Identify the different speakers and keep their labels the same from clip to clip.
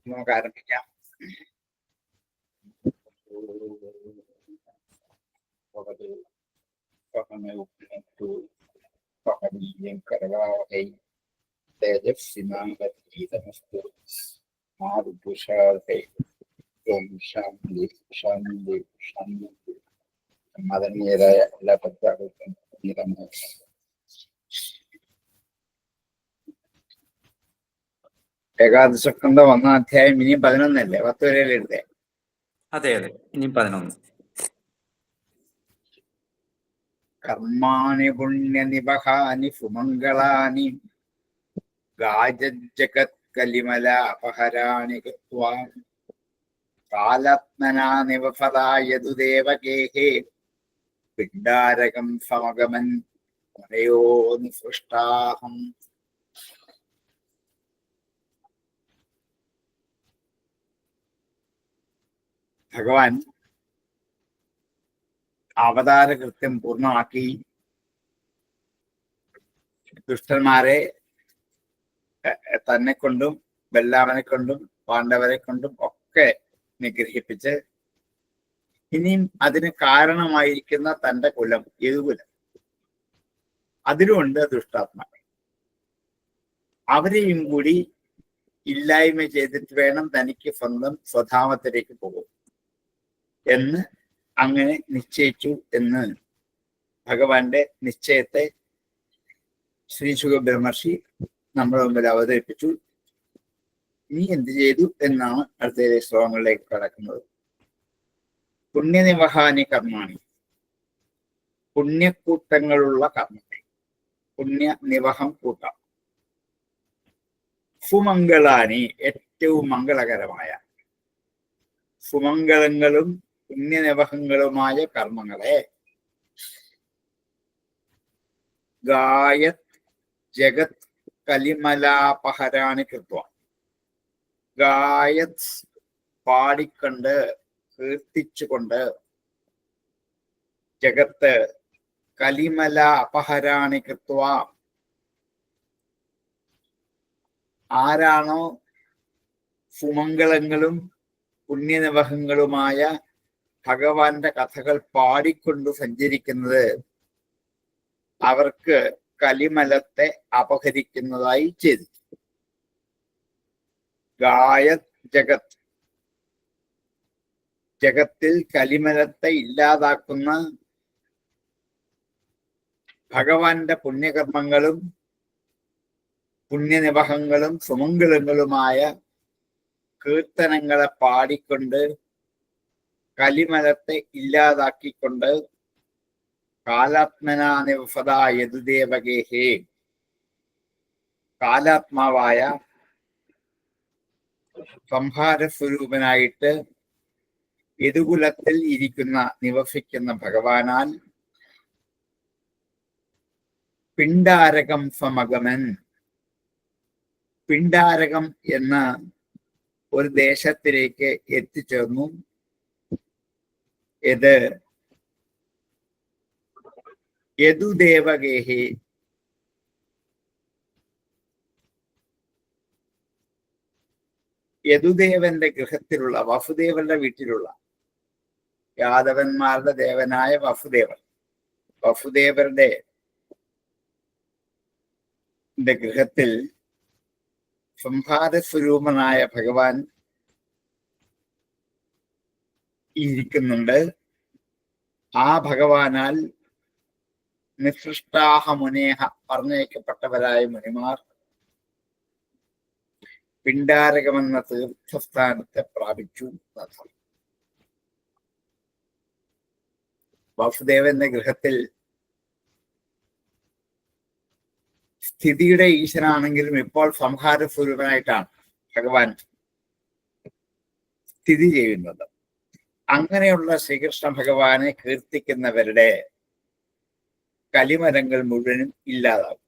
Speaker 1: നമുക്ക് ആരംഭിക്കാം. മദനീയരായ എല്ലാ ഭക്താക്കൾക്കും ഏകാദശസ്കന്ധം 1-ാം അധ്യായം ഇനിയും 11 10 വരെ എഴുതേ.
Speaker 2: അതെ അതെ, ഇനി 11.
Speaker 1: കർമാണി പുണ്യനിബഹാനി സുമംഗളാനി ഗാജജഗത് കലിമല അപഹരാണി കൃത്വാ കാലാത്മനാ നിവഫലായതുദേവകേഹേ പിണ്ഡാരകം സമഗമൻ മുനയോ നിസൃഷ്ടാഹം. ഭഗവാൻ അവതാര കൃത്യം പൂർണ്ണമാക്കി ദുഷ്ടന്മാരെ തന്നെ കൊണ്ടും ബലരാമനെ കൊണ്ടും പാണ്ഡവരെ കൊണ്ടും ഒക്കെ നിഗ്രഹിപ്പിച്ച് ഇനിയും അതിന് കാരണമായിരിക്കുന്ന തന്റെ കുലം യദുകുലം, അതിലുമുണ്ട് ദുഷ്ടാത്മാക്കൾ. അവരെയും കൂടി ഇല്ലായ്മ ചെയ്തിട്ട് വേണം തനിക്ക് സ്വന്തം സ്വധാമത്തിലേക്ക് പോകും എന്ന് അങ്ങനെ നിശ്ചയിച്ചു എന്ന് ഭഗവാന്റെ നിശ്ചയത്തെ ശ്രീ സുഖബ്രഹ്മർഷി നമ്മുടെ മുമ്പിൽ അവതരിപ്പിച്ചു. നീ എന്ത് ചെയ്തു എന്നാണ് അടുത്ത ശ്ലോകങ്ങളിലേക്ക് കടക്കുന്നത്. പുണ്യനിവഹാനി കർമാണി, പുണ്യക്കൂട്ടങ്ങളുള്ള കർമ്മങ്ങൾ, പുണ്യനിവഹം കൂട്ടം. സുമംഗളാനി, ഏറ്റവും മംഗളകരമായ, സുമംഗളങ്ങളും പുണ്യനിവഹങ്ങളുമായ കർമ്മങ്ങളെ ഗായത് ജഗത് കലിമലാപഹരാണി കൃത്വ, ഗായത് പാടിക്കൊണ്ട് കീർത്തിച്ചുകൊണ്ട്, ജഗത്ത് കലിമല അപഹരാണി കൃത്വ, ആരാണോ സുമംഗളങ്ങളും പുണ്യനിവഹങ്ങളുമായ ഭഗവാന്റെ കഥകൾ പാടിക്കൊണ്ട് സഞ്ചരിക്കുന്നത് അവർക്ക് കലിമലത്തെ അപഹരിക്കുന്നതായി ചെയ്തു. ഗായത് ജഗത്, ജഗത്തിൽ കലിമലത്തെ ഇല്ലാതാക്കുന്ന ഭഗവാന്റെ പുണ്യകർമ്മങ്ങളും പുണ്യനിവഹങ്ങളും സുമംഗളങ്ങളുമായ കീർത്തനങ്ങളെ പാടിക്കൊണ്ട് കലിമലത്തെ ഇല്ലാതാക്കിക്കൊണ്ട് കാലാത്മനാ നിവഫദാ യദുദേവകേഹേ, കാലാത്മാവായ സംഹാരസ്വരൂപനായിട്ട് യദുകുലത്തിൽ ഇരിക്കുന്ന നിവസിക്കുന്ന ഭഗവാനാൽ പിണ്ഡാരകം സമഗമൻ, പിണ്ഡാരകം എന്ന ഒരു ദേശത്തിലേക്ക് എത്തിച്ചേർന്നു. ഇത് യദുദേവകേഹി, യദുദേവന്റെ ഗൃഹത്തിലുള്ള, വസുദേവന്റെ വീട്ടിലുള്ള, യാദവന്മാരുടെ ദേവനായ വസുദേവൻ, വസുദേവരുടെ ഗൃഹത്തിൽ സംഹാരസ്വരൂപനായ ഭഗവാൻ ഇരിക്കുന്നുണ്ട്. ആ ഭഗവാനാൽ നിസൃഷ്ടാഹ മുനേഹ, പറഞ്ഞയക്കപ്പെട്ടവരായ മുനിമാർ പിണ്ഡാരകമെന്ന തീർത്ഥസ്ഥാനത്തെ പ്രാപിച്ചു. വാസുദേവന്റെ ഗൃഹത്തിൽ സ്ഥിതിയുടെ ഈശ്വരനാണെങ്കിലും ഇപ്പോൾ സംഹാരസ്വരൂപനായിട്ടാണ് ഭഗവാൻ സ്ഥിതി ചെയ്യുന്നത്. അങ്ങനെയുള്ള ശ്രീകൃഷ്ണ ഭഗവാനെ കീർത്തിക്കുന്നവരുടെ കലിമരങ്ങൾ മുഴുവനും ഇല്ലാതാവും.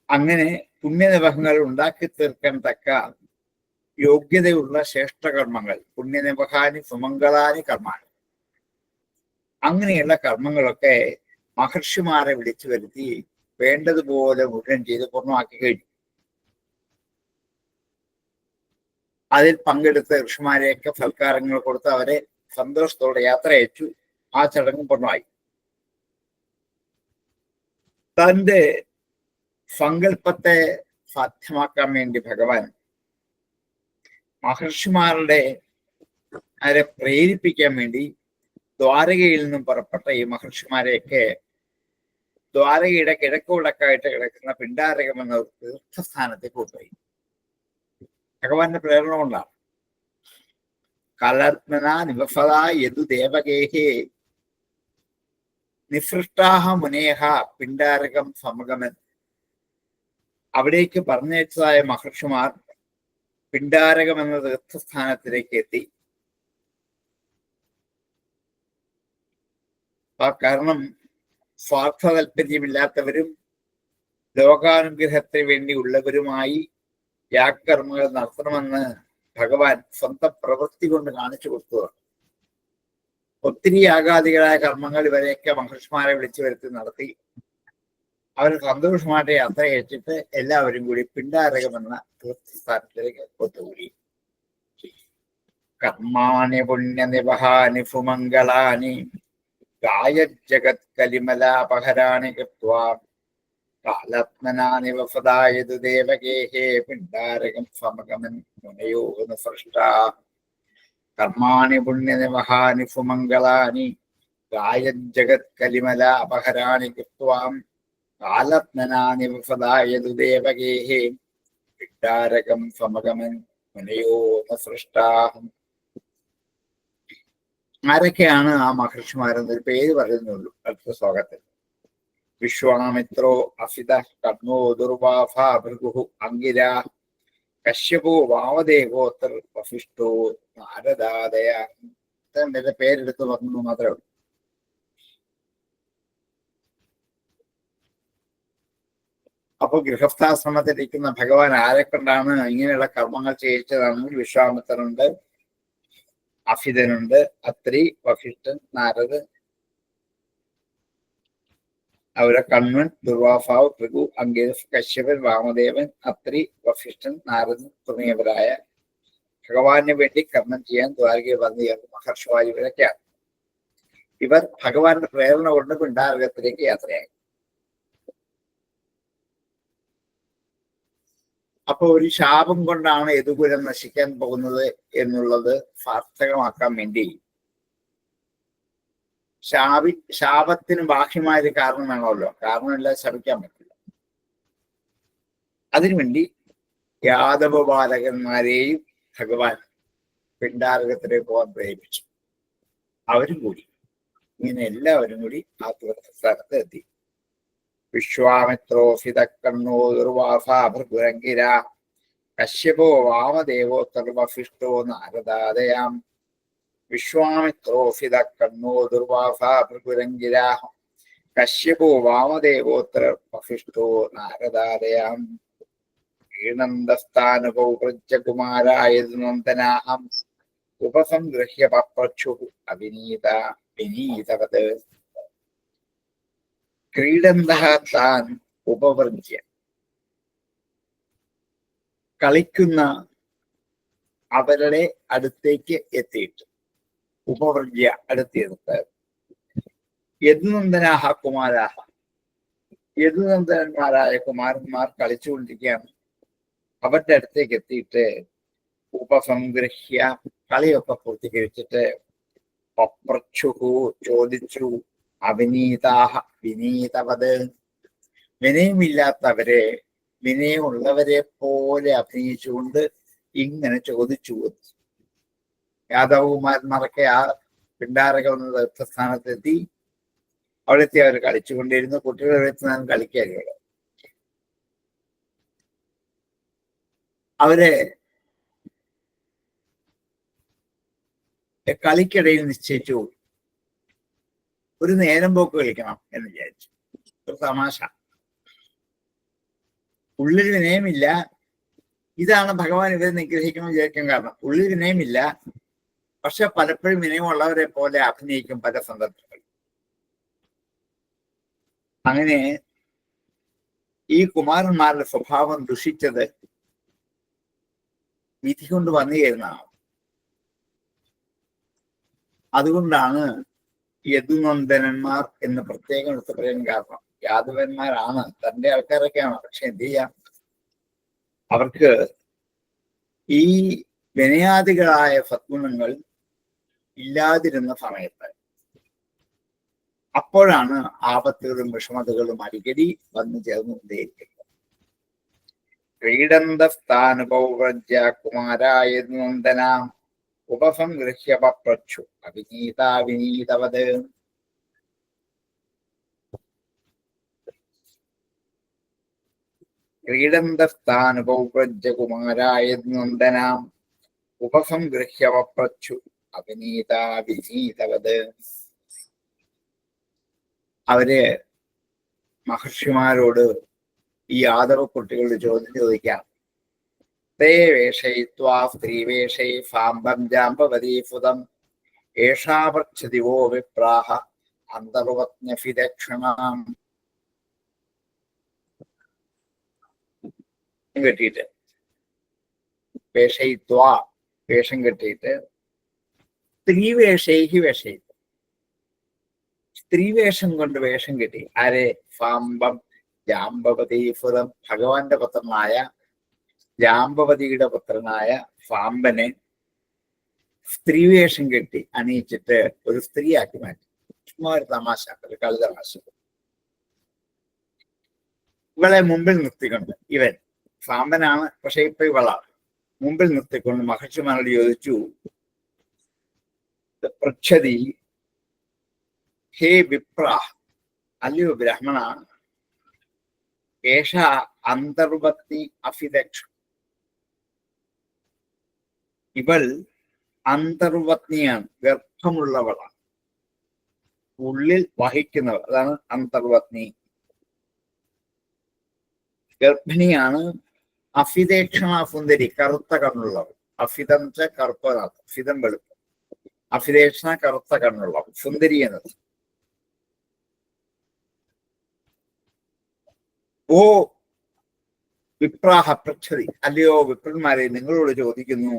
Speaker 1: അങ്ങനെ പുണ്യനിവഹങ്ങൾ ഉണ്ടാക്കി തീർക്കാൻ തക്ക യോഗ്യതയുള്ള ശ്രേഷ്ഠകർമ്മങ്ങൾ, പുണ്യനിവഹാനി സുമംഗളാനി കർമാണി, അങ്ങനെയുള്ള കർമ്മങ്ങളൊക്കെ മഹർഷിമാരെ വിളിച്ചു വരുത്തി വേണ്ടതുപോലെ മുഴുവൻ ചെയ്ത് പൂർണ്ണമാക്കി കഴിഞ്ഞു. അതിൽ പങ്കെടുത്ത ഋഷിമാരെയൊക്കെ സൽക്കാരങ്ങൾ കൊടുത്ത് അവരെ സന്തോഷത്തോടെ യാത്ര അയച്ചു. ആ ചടങ്ങ് പൂർണ്ണമായി. തന്റെ സങ്കല്പത്തെ സാധ്യമാക്കാൻ വേണ്ടി ഭഗവാൻ മഹർഷിമാരുടെ അവരെ പ്രേരിപ്പിക്കാൻ വേണ്ടി ദ്വാരകയിൽ നിന്നും പുറപ്പെട്ട ഈ മഹർഷിമാരെയൊക്കെ ദ്വാരകയുടെ കിഴക്ക് വടക്കായിട്ട് കിടക്കുന്ന പിണ്ടാരകം എന്ന തീർത്ഥസ്ഥാനത്തേക്ക് കൊണ്ടുപോയി. ഭഗവാന്റെ പ്രേരണ കൊണ്ടാണ്. കാലാത്മന നിവഫല യദു ദേവഗേഹേ നിസൃഷ്ടാഹ മുനേഹ പിണ്ടാരകം സമഗമൻ. അവിടേക്ക് പറഞ്ഞയച്ചതായ മഹർഷിമാർ പിണ്ടാരകം എന്ന തീർത്ഥസ്ഥാനത്തിലേക്ക് എത്തി. ആ കാരണം സ്വാർത്ഥ താല്പര്യമില്ലാത്തവരും ലോകാനുഗ്രഹത്തിന് വേണ്ടിയുള്ളവരുമായി യാഗകർമ്മങ്ങൾ നടത്തണമെന്ന് ഭഗവാൻ സ്വന്തം പ്രവൃത്തി കൊണ്ട് കാണിച്ചു കൊടുത്തതാണ്. ഒത്തിരി യാഗാദികളായ കർമ്മങ്ങൾ ഇവരെയൊക്കെ മഹർഷിമാരെ വിളിച്ചു വരുത്തി നടത്തി. അവർ സന്തോഷമായിട്ട് യാത്ര അയച്ചിട്ട് എല്ലാവരും കൂടി പിണ്ടാരകം എന്ന തീർത്ഥസ്ഥാനത്തിലേക്ക് ഒത്തുകൂടി. കർമാണി പുണ്യനിവഹാനി സുമംഗളാനി ഗായജഗത്കലിമലാപഹരാണി കൃത്വാ കാലാത്മനാനി വഫദായതു ദേവഗേഹേ പിണ്ടാരകം സമഗമൻ മുനയോ നിസൃഷ്ടാ. കർമാണി പുണ്യനിവഹാനി സുമംഗളാനി ഗായജഗത്കലിമലാപഹരാണി കൃത്വാ കാലാത്മനാനി വഫദായതു ദേവഗേഹേ പിണ്ടാരകം സമഗമൻ മുനയോ നിസൃഷ്ടാ. ആരൊക്കെയാണ് ആ മഹർഷിമാരെന്നൊരു പേര് പറയുന്നുള്ളൂ അടുത്ത ശ്ലോകത്തിൽ. വിശ്വാമിത്രോ അസിത കർണോ ദുർവാഭ ഭൃഗു അങ്കിര കശ്യപോ വാമദേവോത്തർ വസിഷ്ഠോ നാരദാദയ. എന്റെ പേരെടുത്ത് പറഞ്ഞു മാത്രമേ ഉള്ളൂ. അപ്പൊ ഗൃഹസ്ഥാശ്രമത്തിലിരിക്കുന്ന ഭഗവാൻ ആരെ കൊണ്ടാണ് ഇങ്ങനെയുള്ള കർമ്മങ്ങൾ ചെയ്യിച്ചതാണെങ്കിൽ വിശ്വാമിത്രനുണ്ട്, അഫിതനുണ്ട്, അത്രി, വസിഷ്ഠൻ, നാരദൻ, അവരെ കണ്വൻ, ദുർവാസാവ്, ഭൃഗു, അംഗീരസ്, കശ്യപൻ, വാമദേവൻ, അത്രി, വസിഷ്ഠൻ, നാരദൻ തുടങ്ങിയവരായ ഭഗവാന് വേണ്ടി കർമ്മം ചെയ്യാൻ ദ്വാരകയിൽ വന്നു ചേർന്ന മഹർഷിമാരിവരൊക്കെയാണ്. ഇവർ ഭഗവാന്റെ പ്രേരണ കൊണ്ട് പിണ്ടാരകത്തിലേക്ക് യാത്രയായി. അപ്പൊ ഒരു ശാപം കൊണ്ടാണ് യദുകുലം നശിക്കാൻ പോകുന്നത് എന്നുള്ളത് സാർത്ഥകമാക്കാൻ വേണ്ടി ശാപത്തിന് ബാഹ്യമായൊരു കാരണം വേണമല്ലോ. കാരണമില്ലാതെ ശപിക്കാൻ പറ്റില്ല. അതിനുവേണ്ടി യാദവ ബാലകന്മാരെയും ഭഗവാൻ പിണ്ടാരകത്തിലേക്ക് പോകാൻ പ്രേരിപ്പിച്ചു. അവരും കൂടി ഇങ്ങനെ എല്ലാവരും കൂടി ആ തീർത്ഥസ്ഥലത്ത് എത്തി. വിശ്വാമിത്രോസിത കർണോ ദുർവാസാ ഭൃഗുരംഗിര കശ്യപോ വാമദേവോത്തർ വസിഷ്ഠോ നാരദാദയാം. വിശ്വാമിത്രോസിത കർണോ ദുർവാസാ ഭൃഗുരംഗിര കശ്യപോ വാമദേവോത്തർ വസിഷ്ഠോ നാരദാദയാം. ശ്രീനന്ദസ്ഥാനുപൗ പ്രജകുമാരായതുനന്ദനാഹം ഉപസംഗൃഹ്യ പപ്രച്ഛു വിനീതവത്. ക്രീഡന്തഃ താൻ ഉപവൃജ്യ. കളിക്കുന്ന അവരുടെ അടുത്തേക്ക് എത്തിയിട്ട് ഉപവൃജ്യ അടുത്തെടുത്ത് യദുനന്ദനാഹ കുമാരാഹ. യദുനന്ദനന്മാരായ കുമാരന്മാർ കളിച്ചുകൊണ്ടിരിക്കുകയാണ്. അവരുടെ അടുത്തേക്ക് എത്തിയിട്ട് ഉപസംഗൃഹ്യ കളിയൊക്കെ പൂർത്തീകരിച്ചിട്ട് പപ്രച്ഛുഹു ചോദിച്ചു. അവിനീതാഹ വിനീതവത്. വിനയമില്ലാത്തവരെ വിനയമുള്ളവരെ പോലെ അഭിനയിച്ചുകൊണ്ട് ഇങ്ങനെ ചോദിച്ചു. യാദവകുമാരന്മാരൊക്കെ ആ പിണ്ടാരകം എന്ന തീർത്ഥസ്ഥാനത്തെത്തി. അവിടെത്തി അവർ കളിച്ചുകൊണ്ടിരുന്നു. കുട്ടികളെ വെച്ച് ഞാൻ കളിക്കുകയാണ്. അവരെ കളിക്കിടയിൽ നിശ്ചയിച്ചു ഒരു നേരം പോക്ക് കളിക്കണം എന്ന് വിചാരിച്ചു. ഒരു തമാശ. ഉള്ളിൽ വിനയമില്ല. ഇതാണ് ഭഗവാൻ ഇവരെ നിഗ്രഹിക്കണം വിചാരിക്കാൻ കാരണം. ഉള്ളിൽ വിനയമില്ല, പക്ഷെ പലപ്പോഴും വിനയമുള്ളവരെ പോലെ അഭിനയിക്കും പല സന്ദർഭങ്ങളിൽ. അങ്ങനെ ഈ കുമാരന്മാരുടെ സ്വഭാവം ദുഷിച്ചത് വിധി കൊണ്ട് വന്നു ചേരുന്നതാണ്. അതുകൊണ്ടാണ് യദുനന്ദനന്മാർ എന്ന് പ്രത്യേകം എടുത്ത് പറയാൻ കാരണം. യാദവന്മാരാണ്, തന്റെ ആൾക്കാരൊക്കെയാണ്. പക്ഷെ എന്ത് ചെയ്യാം, അവർക്ക് ഈ വിനയാദികളായ സദ്ഗുണങ്ങൾ ഇല്ലാതിരുന്ന സമയത്ത് അപ്പോഴാണ് ആപത്തുകളും വിഷമതകളും അടിക്കടി വന്നു ചേർന്നുകൊണ്ടേയിരിക്കുന്നത്. ക്രീഡന്തസ്ഥാനുപൗവ്രജ്യ കുമാരായ നന്ദന ഉപസംഗൃഹ്യ പപ്രച്ചു അവിനീതാവിനീതവത്. ക്രീഡന്തസ്ഥാനുപൗവ്രജ്യ കുമാരായ നന്ദന ഉപസംഗൃഹ്യ പപ്രച്ചു അവിനീതാവിനീതവത്. അവര് മഹർഷിമാരോട് ഈ യാദവ കുട്ടികളുടെ ചോദ്യം ചോദിക്കാം. തേ വേഷയിത്വാ സ്ത്രീവേഷൈ സാംബം ജാമ്പവതീഫുതം ഏഷാപർച്ഛതിവോ വിപ്രാഹ അന്തർവത്നഫിദക്ഷണാം. കെട്ടിയിട്ട് വേഷയിത്വാ വേഷം കെട്ടിയിട്ട് സ്ത്രീവേഷൈഹി വേഷയിത്വം സ്ത്രീവേഷം കൊണ്ട് വേഷം കെട്ടി. ആരെ? സാംബം ജാമ്പവതീഫുതം ഭഗവാന്റെ പുത്രനായ ജാമ്പവതിയുടെ പുത്രനായ സാംബനെ സ്ത്രീവേഷം കെട്ടി അണിയിച്ചിട്ട് ഒരു സ്ത്രീയാക്കി മാറ്റി. ചുമ്മാ ഒരു തമാശ, ഒരു കളി തമാശ. ഇവളെ മുമ്പിൽ നിർത്തിക്കൊണ്ട്, ഇവൻ സാംബനാണ് പക്ഷെ ഇപ്പൊ ഇവളാണ്, മുമ്പിൽ നിർത്തിക്കൊണ്ട് മഹർഷിമാരോട് ചോദിച്ചു, പൃച്ഛതി ഹേ വിപ്ര, അല്ലയോ ബ്രാഹ്മണ, ഏഷ അന്തർവത്നി അഫിദക്ഷ, ഇവൾ അന്തർവത്നിയാണ്, ഗർഭമുള്ളവളാണ്, ഉള്ളിൽ വഹിക്കുന്നവൾ, അതാണ് അന്തർവത്നി. ഗർഭിണിയാണ്. അഫിദേക്ഷണ സുന്ദരി, കറുത്ത കണ്ണുള്ളവൾ. അഫിതം ച കറുപ്പനാഥ്, അഫിതം വെളുപ്പ്, അഫിദേക്ഷണ കറുത്ത കണ്ണുള്ളവൾ, സുന്ദരി എന്നത്. ഓ വിപ്രാഹ പൃച്ഛതി, അല്ലയോ വിപ്രന്മാരെ, നിങ്ങളോട് ചോദിക്കുന്നു,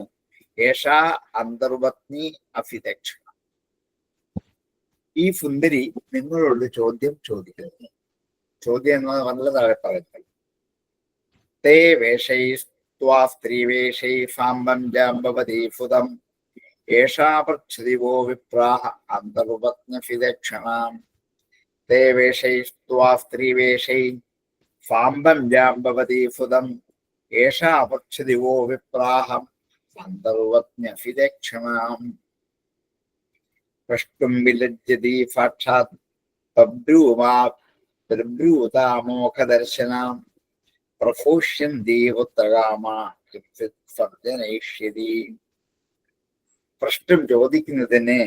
Speaker 1: ഏഷാ അന്തർവത്നി അഫിദക്ഷണ, ഈ സുന്ദരി നിങ്ങളോട് ചോദ്യം ചോദിക്കുന്നു. ചോദ്യം എന്നത് വളരെ താഴെ പറയുന്നത്. തേ വേഷൈസ്ത്വാ സ്ത്രീവേഷൈ സാംബം ജാമ്പവതീഫുതം ഏഷാ പൃച്ഛതി വോ വിപ്രാഹ അന്തർവത്നഫിദക്ഷണാം. തേ വേഷൈസ്ത്വാ സ്ത്രീവേഷൈ സാംബം ജാമ്പവതീഫുതം ഏഷാ പൃച്ഛതി വോ വിപ്രാഹം അന്തർവത്നഫിദക്ഷണാം. പ്രഷ്ടും വിലജ്ജതി സാക്ഷാത് പ്രബ്രൂതാമോഖദർശനാം പ്രഫോഷ്യന്തി പുത്രകാമാ സർജനയിഷ്യതി. പ്രഷ്ടും ചോദിക്കുന്നതിനെ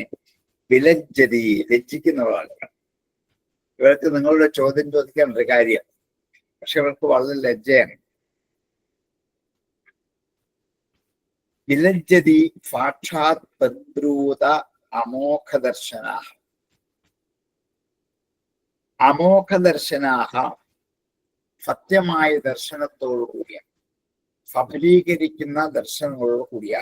Speaker 1: വിലജ്ജതി, ലജ്ജിക്കുന്നവളാണ്. ഇവർക്ക് നിങ്ങളുടെ ചോദ്യം ചോദിക്കാൻ ഒരു കാര്യം, പക്ഷെ ഇവർക്ക് വളരെ ലജ്ജയാണ്. വിലജ്ജതി സാക്ഷാത് പ്രബ്രൂത അമോഘദർശനാഹ. അമോഘദർശനാഹ സത്യമായ ദർശനത്തോടു കൂടിയ, സഫലീകരിക്കുന്ന ദർശനങ്ങളോട് കൂടിയ.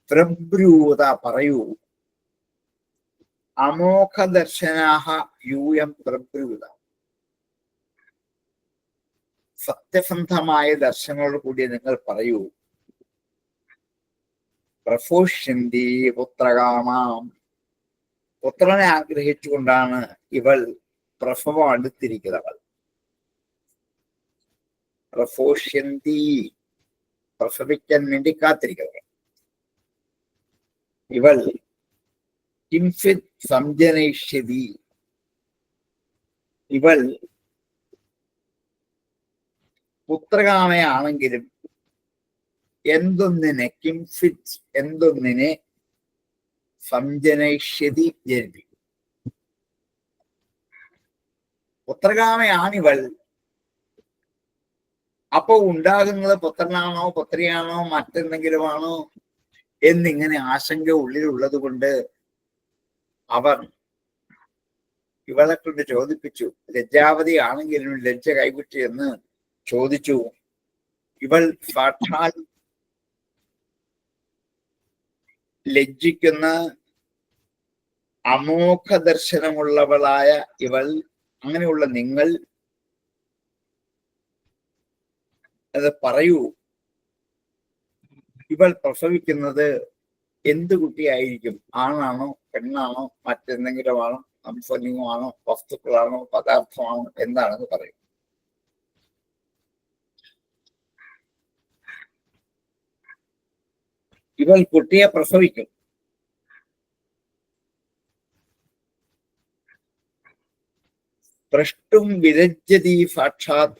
Speaker 1: പ്രബ്രൂത പറയൂ, അമോഘദർശനാഹ യൂയം പ്രബ്രൂത, സത്യസന്ധമായ ദർശനങ്ങളോട് കൂടിയ നിങ്ങൾ പറയൂ. പ്രഫോഷ്യന്തി പുത്രകാമാം, പുത്രനെ ആഗ്രഹിച്ചുകൊണ്ടാണ് ഇവൾ പ്രസവം അടുത്തിരിക്കുന്നവൾ. പ്രഫോഷ്യന്തി, പ്രസവിക്കാൻ വേണ്ടി കാത്തിരിക്കുന്നവൾ. ഇവൾ കിംഫിത് സംജനയിഷ്യതി, ഇവൾ പുത്രകാമയാണെങ്കിലും എന്തൊന്നിനെ, കിംഫിത് എന്തൊന്നിനെ, സംജനയിഷ്യതി ജനിപ്പിക്കും. പുത്രകാമയാണിവൾ. അപ്പൊ ഉണ്ടാകുന്നത് പുത്രനാണോ പുത്രിയാണോ മറ്റെന്തെങ്കിലും ആണോ എന്നിങ്ങനെ ആശങ്ക ഉള്ളിലുള്ളത് കൊണ്ട് അവർ ഇവളെ കൊണ്ട് ചോദിപ്പിച്ചു. ലജ്ജാവതി ആണെങ്കിലും ലജ്ജ കൈവിട്ടു എന്ന് ചോദിച്ചു, ഇവൾ സാക്ഷാൽ ലജ്ജിക്കുന്ന അമോഘ ദർശനമുള്ളവളായ ഇവൾ, അങ്ങനെയുള്ള നിങ്ങൾ അത് പറയൂ, ഇവൾ പ്രസവിക്കുന്നത് എന്ത് കുട്ടിയായിരിക്കും? ആണാണോ, പെണ്ണാണോ, മറ്റെന്തെങ്കിലും ആണോ, സംസലിംഗമാണോ, വസ്തുക്കളാണോ, പദാർത്ഥമാണോ, എന്താണെന്ന് പറയും. ഇവൾ കുട്ടിയെ പ്രസവിക്കും. പ്രഷ്ടും വിരജ്യതി സാക്ഷാത്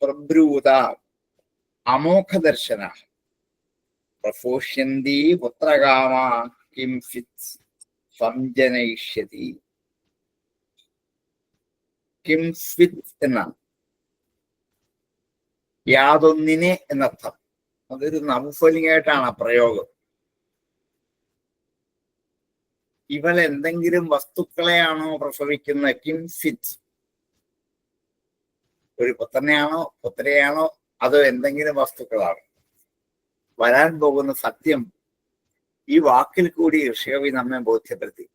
Speaker 1: പ്രബ്രൂത അമോഘദർശന പ്രഫോഷ്യന്തി പുത്രകാമ കിംഫിത് സംജനയിഷ്യതി. കിംസ്വിത് എന്നാണ് യാതൊന്നിനെ എന്നർത്ഥം. അതൊരു നപുംസലിംഗമായിട്ടാണ് ആ പ്രയോഗം. ഇവൾ എന്തെങ്കിലും വസ്തുക്കളെയാണോ പ്രസവിക്കുന്ന? കിംഫിത്, ഒരു പുത്രനെയാണോ പുത്രയാണോ, അതോ എന്തെങ്കിലും വസ്തുക്കളാണോ? വരാൻ പോകുന്ന സത്യം ഈ വാക്കിൽ കൂടി ഋഷികവി നമ്മെ ബോധ്യപ്പെടുത്തി.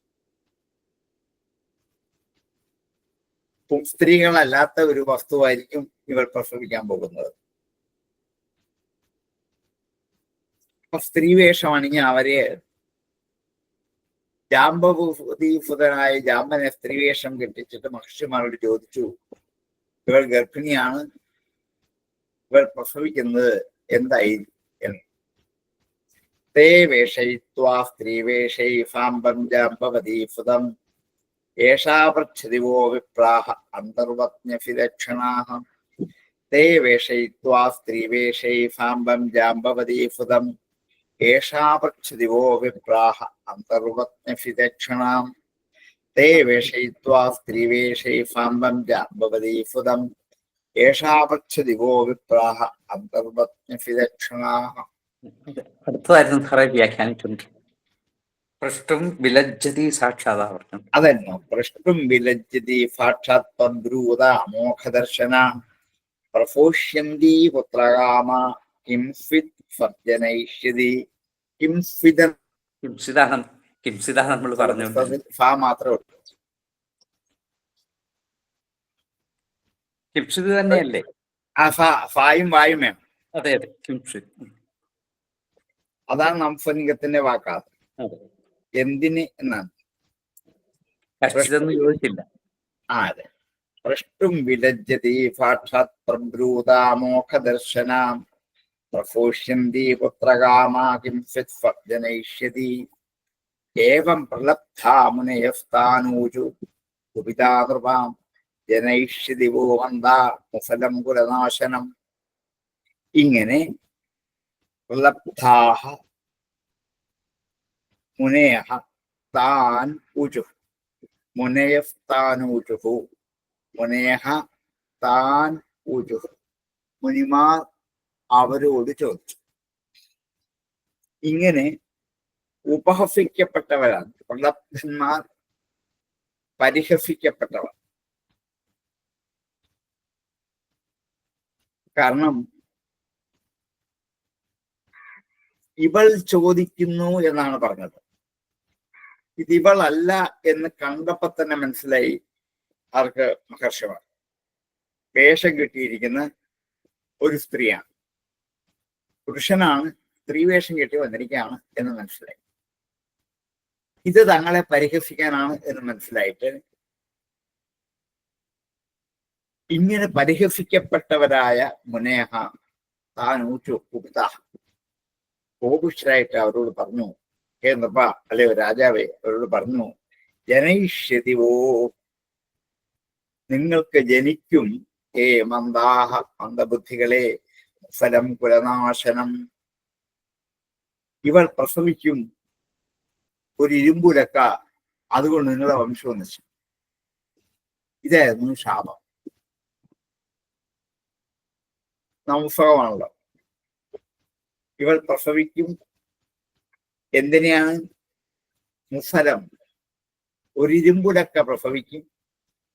Speaker 1: സ്ത്രീകളല്ലാത്ത ഒരു വസ്തുവായിരിക്കും ഇവൾ പ്രസവിക്കാൻ പോകുന്നത്. അപ്പൊ സ്ത്രീവേഷം അണിഞ്ഞ് അവരെ ജാമ്പഭൂതീഫുതനായ ജാമ്പനെ സ്ത്രീവേഷം കെട്ടിച്ചിട്ട് മഹർഷിമാരോട് ചോദിച്ചു, ഇവൾ ഗർഭിണിയാണ്, ഇവൾ പ്രസവിക്കുന്നത് എന്തായിരിക്കും എന്ന്. തേ വേഷയിത്വാ സ്ത്രീവേഷൈ സാംബം ജാമ്പവതീഫുതം ഏഷാ പൃച്ഛതിവോ വിപ്രാഹ അന്തർവത്ന്യഫിദക്ഷണാഃ. തേ വേഷയിത്വാ സ്ത്രീവേഷൈ സാംബം ജാമ്പവതീഫുതം ഏഷാ പൃച്ഛതിവോ വിപ്രാഹ അന്തർവത്ന്യഫിദക്ഷണാം. തേ വേഷയിത്വാ സ്ത്രീവേഷൈ സാംബം ജാമ്പവതീഫുതം ഏഷാ പൃച്ഛതിവോ വിപ്രാഹ അന്തർവത്ന്യഫിദക്ഷണാഃ.
Speaker 2: അടുത്തതായിരുന്നു സാറേ വ്യാഖ്യാനിച്ചുണ്ട്. പൃഷ്ടും വിലജ്ജതി സാക്ഷാതാ പറഞ്ഞു.
Speaker 1: അതന്നെ, പൃഷ്ടും വിലജ്ജതി സാക്ഷാത് തദ്രൂത അമോഘദർശന പ്രഫോഷ്യന്തി പുത്രകാമ കിംസ്വിത് സർജനയിഷ്യതി. കിംസ്വിതൻ
Speaker 2: കിംസിത നമ്മൾ പറഞ്ഞു.
Speaker 1: ഫ മാത്രമേ ഉള്ളൂ.
Speaker 2: കിംസിത് തന്നെയല്ലേ?
Speaker 1: ആ ഫായും വായും വേണം.
Speaker 2: അതെ അതെ, കിംസിത്.
Speaker 1: അതാണ് നംസലിംഗത്തിന്റെ വാക്കാത്. എന്തിന് എന്നാണ്
Speaker 2: ചോദിച്ചില്ല.
Speaker 1: ആ അതെ. പ്രഷ്ടും വിലജ്ജതി സാക്ഷാത് പ്രബ്രൂതാമോഘദർശന പ്രഫോഷ്യന്തി പുത്രകാമ കിംസിത് സർജനയിഷ്യതി. ഏവം പ്രലബ്ധാ മുനയസ്ഥാനൂചു കുപിതാകൃപാം ജനയിഷ്യതി വോ വന്ദാ മുഫലം കുലനാശനം. ഇങ്ങനെ പ്രലബ്ധാഹ മുനയഃ താൻ ഊചു, മുനയസ്ഥാനൂചുഃ, മുനയഃ താൻ ഊചുഃ, മുനിമാർ അവരോട് ചോദിച്ചു. ഇങ്ങനെ ഉപഹസിക്കപ്പെട്ടവരാണ് പ്രലബ്ധന്മാർ, പരിഹസിക്കപ്പെട്ടവർ. കാരണം ഇവൾ ചോദിക്കുന്നു എന്നാണ് പറഞ്ഞത്. ഇത് ഇവളല്ല എന്ന് കണ്ടപ്പോ തന്നെ മനസ്സിലായി അവർക്ക് മഹർഷിമാർ. വേഷം കെട്ടിയിരിക്കുന്ന ഒരു സ്ത്രീയാണ്, പുരുഷനാണ്, സ്ത്രീവേഷം കെട്ടി വന്നിരിക്കുകയാണ് എന്ന് മനസ്സിലായി. ഇത് തങ്ങളെ പരിഹസിക്കാനാണ് എന്ന് മനസ്സിലായിട്ട് ഇങ്ങനെ പരിഹസിക്കപ്പെട്ടവരായ മുനേഹ താൻ ഊച്ചു കുപ്ത കോപിഷ്ഠരായിട്ട് അവരോട് പറഞ്ഞു, ഹേ നൃപ, അല്ലയോ രാജാവേ, അവരോട് പറഞ്ഞു, ജനയിഷ്യതിവോ, നിങ്ങൾക്ക് ജനിക്കും, ഹേ മന്ദാഹ, മന്ദബുദ്ധികളെ, ഫലം കുലനാശനം, ഇവൾ പ്രസവിക്കും ഒരു ഇരുമ്പുലക്ക, അതുകൊണ്ട് നിങ്ങളുടെ വംശവും നശിക്കും. ഇതായിരുന്നു ശാപം. നംസകമാണല്ലോ. ഇവൾ പ്രസവിക്കും എന്തിനെയാണ്? മുഫലം, ഒരു ഇരുമ്പുലക്ക പ്രസവിക്കും,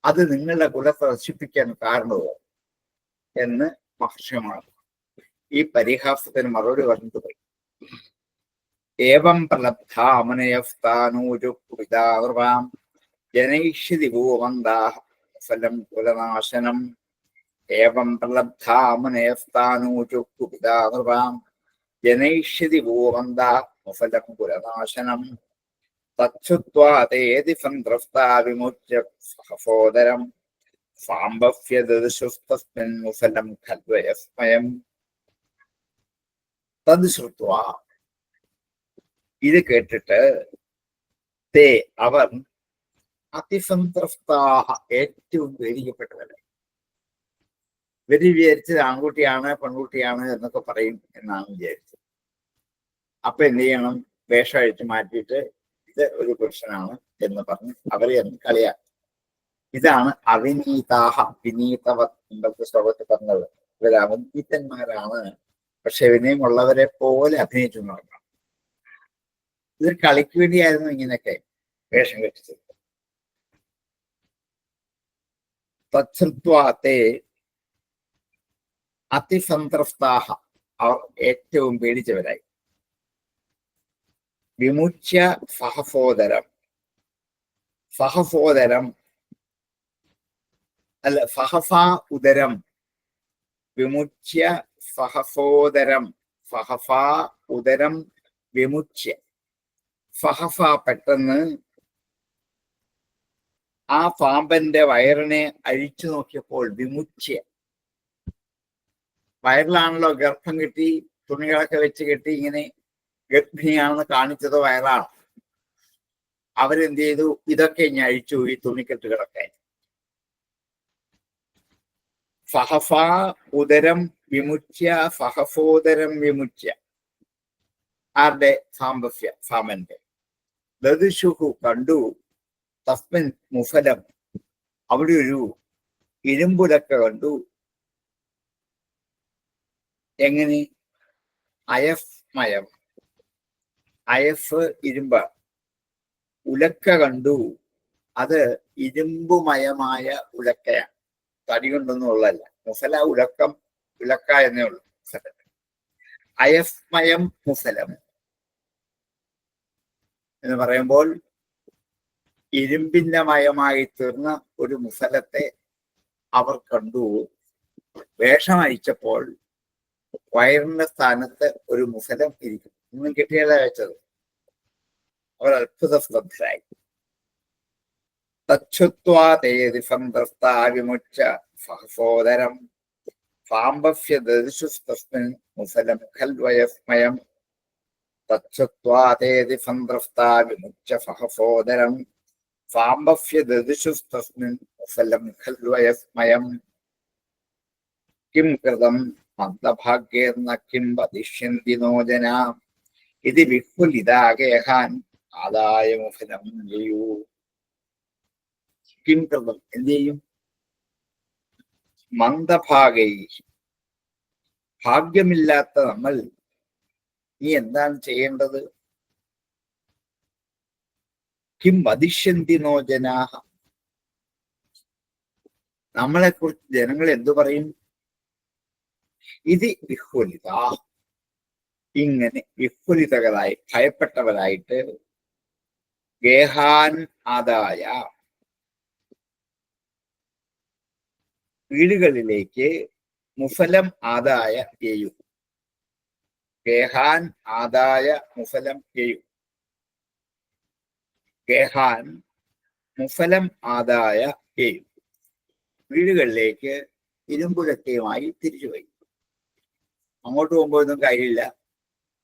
Speaker 1: അത് നിങ്ങളുടെ കുലത്തെ നശിപ്പിക്കാൻ കാരണമാകും. എന്ന് മഹർഷിമാർ ഈ പരിഹാസത്തിന് മറുപടി പറഞ്ഞിട്ട് പോയി. ഏവം പ്രലബ്ധാമനയഫ്താനൂരുപിതാർവാം ജനയിഷ്യതി ഭൂവന്താഹ ഫലം കുലനാശനം. ഏവം പ്രലബ്ധാമനയഫ്താനൂരുപിതാർവാം ജനയിഷ്യതി ഭൂവന്താഹ ഫലം കുലനാശനം. തച്ഛുത്വാതേതി സന്ത്രസ്താ വിമുച്യ സഹസോദരം സാംബവ്യദൃശുസ്തസ്മിൻ മുഫലം ഖൽവയസ്മയം. തത് ശ്രുത്വാ, ഇത് കേട്ടിട്ട്, തേ അവർ അതിസന്ത്രസ്താഹ ഏറ്റവും പേടിക്കപ്പെട്ടവരെ. ഇവര് വിചാരിച്ചത് ആൺകുട്ടിയാണ് പെൺകുട്ടിയാണ് എന്നൊക്കെ പറയും എന്നാണ് വിചാരിച്ചത്. അപ്പൊ എന്ത് ചെയ്യണം? വേഷം അഴിച്ചു മാറ്റിയിട്ട് ഇത് ഒരു പുരുഷനാണ് എന്ന് പറഞ്ഞ് അവരെ ഒന്ന് കളിയാക്കും. ഇതാണ് അവിനീതാഹ. വിനീതവത് മുമ്പത്തെ ശ്ലോകത്തിൽ പറഞ്ഞത്. ഇവർ അവനീതന്മാരാണ്, പക്ഷെ വിനയമുള്ളവരെ പോലെ അഭിനയിച്ചു നടക്കണം. ഇത് കളിക്ക് വേണ്ടിയായിരുന്നു ഇങ്ങനെയൊക്കെ വേഷം കെട്ടിച്ചത്. തച്ഛ്രുത്വാത്തെ അതിസന്ത്രസ്താഹ, അവർ ഏറ്റവും പേടിച്ചവരായി. വിമുച്യ സഹസോദരം. സഹസോദരം അല്ല, സഹസാ ഉദരം. വിമുച്യ സഹസോദരം. സഹസാ ഉദരം വിമുച്യ. സഹസ പെട്ടെന്ന് ആ പാമ്പന്റെ വയറിനെ അഴിച്ചു നോക്കിയപ്പോൾ, വിമുച്യ വയറിലാണല്ലോ ഗർഭം കെട്ടി തുണികളൊക്കെ വെച്ച് കെട്ടി ഇങ്ങനെ ഗർഭിണിയാണെന്ന് കാണിച്ചത് വയറാണ്. അവരെന്ത് ചെയ്തു? ഇതൊക്കെ ഇനി അഴിച്ചു, ഈ തുണിക്കെട്ടുകളൊക്കെ. സഹസാ ഉദരം വിമുച്യ സഹസോദരം വിമുച്യ. ആരുടെ? സാംബവ്യ, സാമന്റെ. ദദിശുഹു കണ്ടു, തസ്മിൻ മുഫലം, അവിടെ ഒരു ഇരുമ്പുലക്ക കണ്ടു. എങ്ങനെ? അയഫ്മയം. അയഫ് ഇരുമ്പ്. ഉലക്ക കണ്ടു, അത് ഇരുമ്പുമയമായ ഉലക്കയാണ്, തടി കൊണ്ടൊന്നും ഉള്ളതല്ല. മുഫല ഉലക്കം, ഉലക്ക എന്നേ ഉള്ളൂ മുഫലം. അയഫ്മയം മുഫലം എന്ന് പറയുമ്പോൾ ഇരുമ്പിന്റെ മയമായി തീർന്ന ഒരു മുഫലത്തെ അവർ കണ്ടു. വേഷം അഴിച്ചപ്പോൾ വയറിന്റെ സ്ഥാനത്ത് ഒരു മുഫലം ഇരിക്കും. ഒന്നും കിട്ടിയല്ല വെച്ചത്. അവർ അത്ഭുത ശ്രദ്ധരായി. തച്ഛുത്വാതേതി സന്ത്രസ്താ വിമുച്യ സഹസോദരം സാംബവ്യ ദദിശുസ്തസ്മിൻ മുഫലം ഖൽവയസ്മയം. തച്ഛുത്വാതേതി സന്ത്രസ്താ വിമുച്യ സഹസോദരം സാംബവ്യ ദദിശുസ്തസ്മിൻ മുഫലം ഖൽവയസ്മയം. കിം കൃതം മന്ദഭാഗ്യേർന്ന കിം വദിഷ്യന്തി നോ ജനാ ഇതി വിഹ്വലിതാഗേഹാൻ ആദായ മുഫലം ചെയ്യൂ. കിം കൃതം, എന്ത് ചെയ്യും? മന്ദഭാഗൈ, ഭാഗ്യമില്ലാത്ത നമ്മൾ നീ എന്താണ് ചെയ്യേണ്ടത്? കിം വദിഷ്യന്തി നോ ജനാഹ, നമ്മളെ കുറിച്ച് ജനങ്ങൾ എന്തു പറയും? ഇത് വിഹ്വലിത, ഇങ്ങനെ വിഹ്വലിതകളായി ഭയപ്പെട്ടവരായിട്ട് ഗേഹാൻ ആദായ, വീടുകളിലേക്ക് മുഫലം ആദായ ചെയ്യും. ഗേഹാൻ ആദായ മുഫലം ചെയ്യും. ഗേഹാൻ മുഫലം ആദായ ചെയ്യും. വീടുകളിലേക്ക് ഇരുമ്പുലക്കയുമായി തിരിച്ചുപോയി. അങ്ങോട്ട് പോകുമ്പോഴൊന്നും കാര്യമില്ല,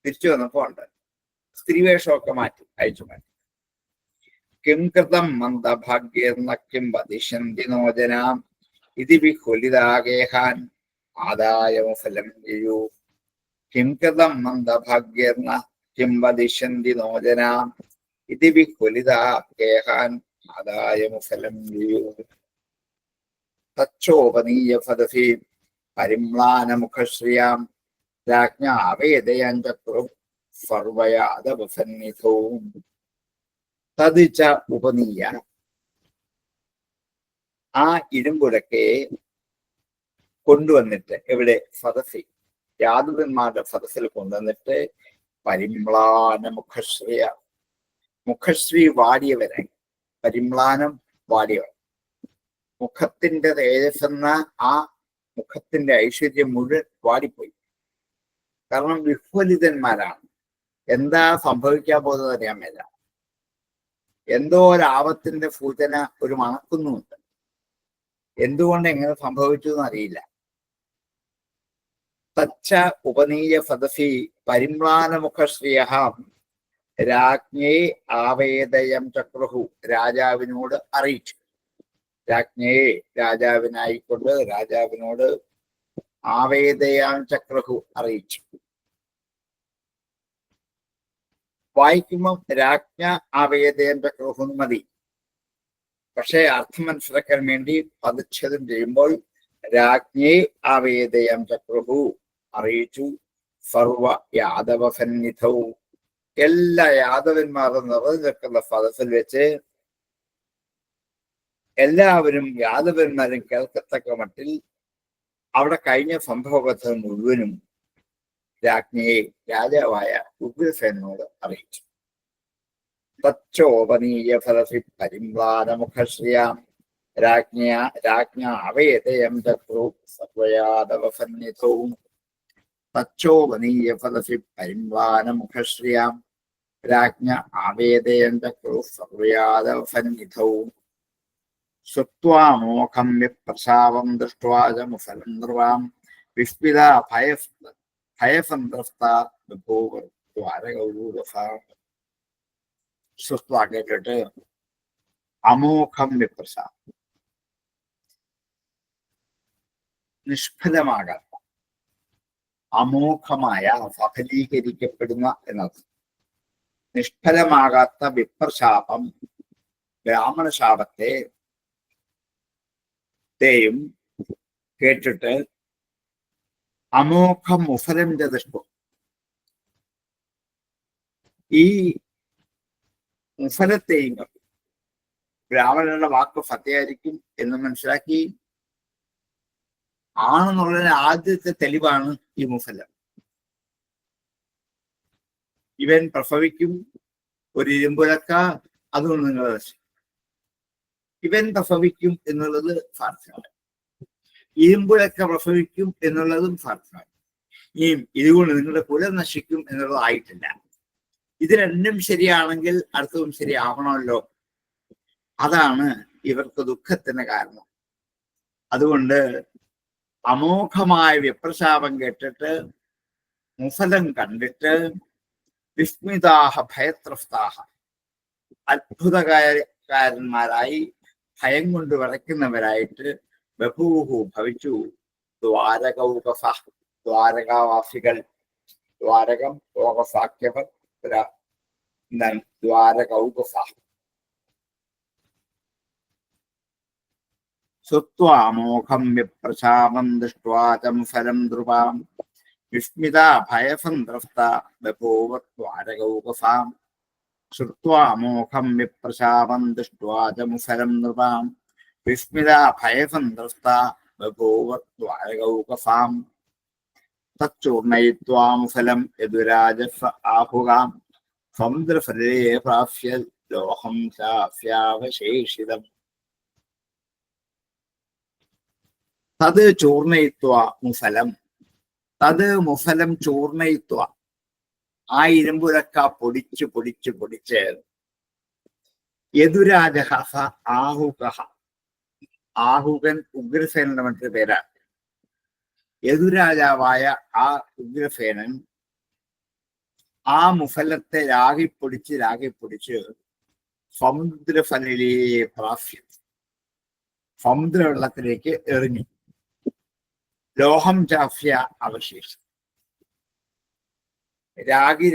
Speaker 1: തിരിച്ചു വന്നപ്പോ ഉണ്ട്. സ്ത്രീവേഷമൊക്കെ മാറ്റി, അയച്ചു മാറ്റി. കിം കൃതം മന്ദഭാഗ്യെന്ന കിം വദിഷ്യന്തി നോ ജനാം ഇതി വിഹ്വലിതാഗേഹാൻ ആദായ മുഫലം ചെയ്യൂ. കിം കൃതം മന്ദഭാഗ്യെന്ന കിം വദിഷ്യന്തി നോ ജനാം ഇതി വിഹ്വലിതാഗേഹാൻ ആദായ മുഫലം ചെയ്യൂ. തച്ചോപനീയ ഫദസി പരിമ്ലാനമുഖശ്രിയാം രാജ്ഞാവേദയഞ്ചക്രു സർവയാദവസന്നിധോ. തദിച്ച ഉപനീയ, ആ ഇരുമ്പുലക്കയെ കൊണ്ടുവന്നിട്ട് ഇവിടെ സദസ്സിൽ യാദവന്മാരുടെ സദസ്സിൽ കൊണ്ടുവന്നിട്ട് പരിമ്ലാന മുഖശ്രീയ മുഖശ്രീ വാടിയവരായി. പരിമ്ലാനം വാടിയവർ, മുഖത്തിന്റെ തേജസ്സെന്ന ആ മുഖത്തിന്റെ ഐശ്വര്യം മുഴുവൻ വാടിപ്പോയി. കാരണം വിഹ്വലിതന്മാരാണ്. എന്താ സംഭവിക്കാൻ പോകുന്നത് അറിയാൻ മേല. എന്തോ ഒരാപത്തിന്റെ സൂചന ഒരു മണക്കുന്നുമുണ്ട്. എന്തുകൊണ്ട് എങ്ങനെ സംഭവിച്ചു എന്നറിയില്ല. തച്ച ഉപനീയ സദസി പരിമ്ലാനമുഖശ്രിയ രാജ്ഞേ ആവേദയം ചക്രുഹു, രാജാവിനോട് അറിയിച്ചു. രാജ്ഞേ രാജാവിനായിക്കൊണ്ട് രാജാവിനോട് ആവേദയാം ചക്രുഹു അറിയിച്ചു. വായിക്കുമ്പം രാജ്ഞ ആവേദയം ചക്രുഹു മതി. പക്ഷെ അർത്ഥം മനസ്സിലാക്കാൻ വേണ്ടി പദച്ഛേദം ചെയ്യുമ്പോൾ രാജ്ഞേ ആവേദയം ചക്രുഹു അറിയിച്ചു. സർവ യാദവ സന്നിധവും, എല്ലാ യാദവന്മാരും നിറഞ്ഞു നിൽക്കുന്ന സദസ്സിൽ വെച്ച് എല്ലാവരും യാദവന്മാരും കേൾക്കത്തക്ക മട്ടിൽ അവിടെ കഴിഞ്ഞ സംഭവത്തെ മുഴുവനും രാജ്ഞയെ രാജാവായ ഉഗ്രസേനോട് അറിയിച്ചു. തച്ചോപനീയ ഫലസി പരിമ്ലാനമുഖശ്രിയാം രാജ്ഞ അവേദയം ചക്രു സർവയാദവ സന്നിധവും. തച്ചോപനീയ ഫലസി പരിമ്ലാനമുഖശ്രിയാം രാജ്ഞ ആവേദയം ചക്രു സർവയാദവ സന്നിധവും. ശ്രുത്വാമോഘം വിപ്രസാവം ദൃഷ്ട്വാ ച മുഫലം നൃവാം വിസ്മിതാ ഭയസന്ത്രസ്താ ബഭൂവ ദ്വാരകൗരൂരസാ. ശ്രുത്വാ കേട്ടിട്ട് അമോഘം വിപ്രസാദം, നിഷ്ഫലമാകാത്ത അമോഘമായ സഫലീകരിക്കപ്പെടുന്ന എന്നത് നിഷ്ഫലമാകാത്ത വിപ്രശാപം, ബ്രാഹ്മണശാപത്തെ യും കേട്ടിട്ട് അമോഘം മുഫലം ചതുഷ്ടം, ഈ മുഫലത്തെയും ബ്രാഹ്മണരുടെ വാക്ക് സത്യമായിരിക്കും എന്ന് മനസ്സിലാക്കി. ആണെന്നുള്ളതിന് ആദ്യത്തെ തെളിവാണ് ഈ മുഫലം. ഇവൻ പ്രസവിക്കും, ഒരു ഇരുമ്പുലക്ക, അതുകൊണ്ട് നിങ്ങൾ ഇവൻ പ്രസവിക്കും എന്നുള്ളത് സാധ്യമാണ്. ഇരുമ്പുലക്ക പ്രസവിക്കും എന്നുള്ളതും സാധ്യമാണ്. ഇനിയും ഇതുകൊണ്ട് നിങ്ങളുടെ കുലം നശിക്കും എന്നുള്ളത് ആയിട്ടില്ല. ഇത് രണ്ടും ശരിയാണെങ്കിൽ അടുത്തതും ശരിയാവണമല്ലോ. അതാണ് ഇവർക്ക് ദുഃഖത്തിന് കാരണം. അതുകൊണ്ട് അമോഘമായ വിപ്രശാപം കേട്ടിട്ട് മുഫലം കണ്ടിട്ട് വിസ്മിതാഹ ഭയത്രസ്താഹ, അത്ഭുതകാരന്മാരായി ഭയം കൊണ്ട് വിറയ്ക്കുന്നവരായിട്ട് ബഭൂഹു ഭവിച്ചു. ദ്വാരകൗകസ, ദ്വാരകാവാസികൾ, ദ്വാരകം ലോകസാഖ്യവർ ദ്വാരകൗകസ. ശ്രുത്വാമോഘം വിപ്രശാപം ദൃഷ്ട്വാ ച മുഫലം നൃപാം വിസ്മിതാ ഭയസന്ത്രസ്താ ബഭൂവ ദ്വാരകൗകസാം. ശ്രുത്വാമോഘം വിപ്രശാപം ദൃഷ്ട്വാ ച മുഫലം നൃപാം വിസ്മിതാ ഭയസന്ത്രസ്താ ബഭൂവ ദ്വാരകൗകസാം. തച്ചൂർണയിത്വാ മുഫലം യദുരാജസ്വ ആഹുകാം സമുദ്രഫലേ പ്രാപ്യ ലോഹം ചാസ്യാവശേഷിതം. തത് ചൂർണയിത്വാ മുഫലം, തത് മുഫലം ചൂർണയിത്വാ, ആ ഇരുമ്പുലക്ക പൊടിച്ച് പൊടിച്ച് പൊടിച്ച് യദുരാജഹ ആഹുക, ആഹുകൻ ഉഗ്രസേനന്റെ മറ്റൊരു പേരാണ്. യദുരാജാവായ ആ ഉഗ്രസേനൻ ആ മുഫലത്തെ രാഗിപ്പൊടിച്ച് സമുദ്രഫലിലെ പ്രാപ്യം, സമുദ്രവെള്ളത്തിലേക്ക് എറിഞ്ഞു. ലോഹം ചാഫ്യ അവശേഷം, രാഗി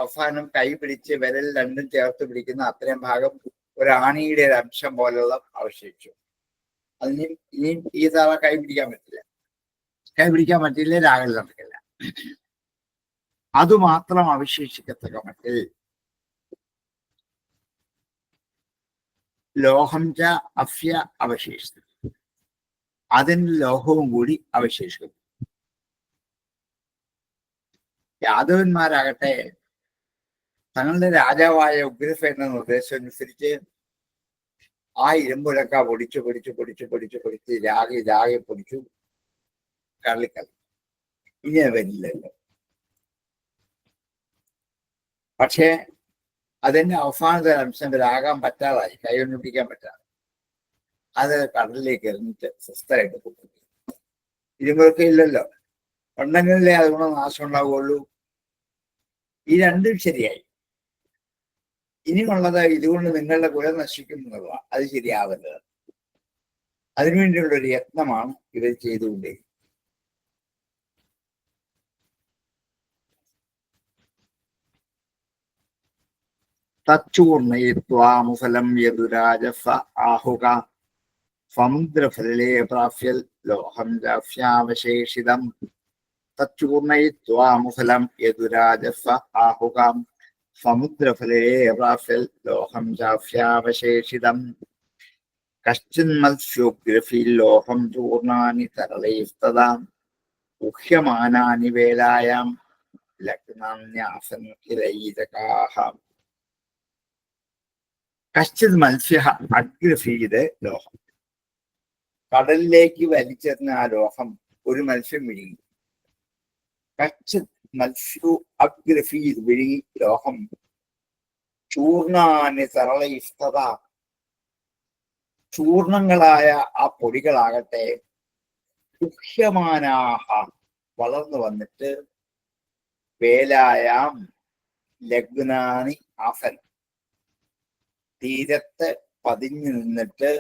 Speaker 1: അവസാനം കൈ പിടിച്ച് വിരൽ രണ്ടും ചേർത്ത് പിടിക്കുന്ന അത്രയും ഭാഗം ഒരാണിയുടെ ഒരു അംശം പോലുള്ള അവശേഷിച്ചു. ഇനിയും ഈ തറ കൈ പിടിക്കാൻ പറ്റില്ല, രാഗൽ നടക്കില്ല. അതുമാത്രം അവശേഷിക്കത്തക്ക മട്ടിൽ ലോഹം ച അഫ്യ അവശേഷിച്ചു. അതിന് ലോഹവും കൂടി അവശേഷിക്കും. യാദവന്മാരാകട്ടെ തങ്ങളുടെ രാജാവായ ഉഗ്രസേനന്റെ നിർദ്ദേശം അനുസരിച്ച് ആ ഇരുമ്പുലക്ക പൊടിച്ചു രാഗെ പൊടിച്ചു കള്ളിക്കളി. ഇനി അത് വരില്ലല്ലോ. പക്ഷേ അതിന്റെ അവസാനത്തെ അംശം വരാകാൻ പറ്റാതായി, കൈകൊണ്ടിരിക്കാൻ പറ്റാതെ അത് കടലിലേക്ക് എറിഞ്ഞിട്ട് സ്വസ്ഥമായിട്ട് പോകും. ഇരുമ്പൊക്കെ ഇല്ലല്ലോ, ഉണ്ടെങ്കിലേ അതുകൊണ്ട് നാശം ഉണ്ടാവുകയുള്ളൂ. ഈ രണ്ടും ശരിയായി. ഇനിയുള്ളത് ഇതുകൊണ്ട് നിങ്ങളുടെ കുലം നശിക്കുന്നതാണ്. അത് ശരിയാവരുത്. അതിനുവേണ്ടിയുള്ള ഒരു യത്നമാണ് ഇവർ ചെയ്തുകൊണ്ടേ. തച്ചൂർണയിത്വാമുഫലം യദുരാജ ആഹുക സമുദ്രഫലേ പ്രാപ്യൽ ലോഹം ജാഫ്യാവശേഷിതം. തച്ചൂർണയിത്വാമുഫലം യദുരാജ ആഹുകാം സമുദ്രഫലേ പ്രാപ്യൽ ലോഹം ജാഫ്യാവശേഷിതം. കശ്ചിന്മത്സ്യോഗ്രഫീ ലോഹം ചൂർണാനി തരളൈസ്തദാം ഉഹ്യമാനാനി വേലായാം ലഗ്നാന്യാസൻ കിലൈതകാഹ. കശ്ചിത് മത്സ്യ അഗ്രഫീത് ലോഹം. കടലിലേക്ക് വലിച്ചെറിഞ്ഞ ആ ലോഹം ഒരു മത്സ്യം വിഴുങ്ങി. കശ്ചിത് മത്സ്യു അഗ്രഫീത് വിഴുങ്ങി ലോഹം ചൂർണാനി തരളൈസ്തദ. ചൂർണങ്ങളായ ആ പൊടികളാകട്ടെ ഉഹ്യമാനാഹ വളർന്നു വന്നിട്ട് വേലായാം ലഗ്നാനി ആസൻ തീരത്ത് പതിഞ്ഞു നിന്നിട്ട്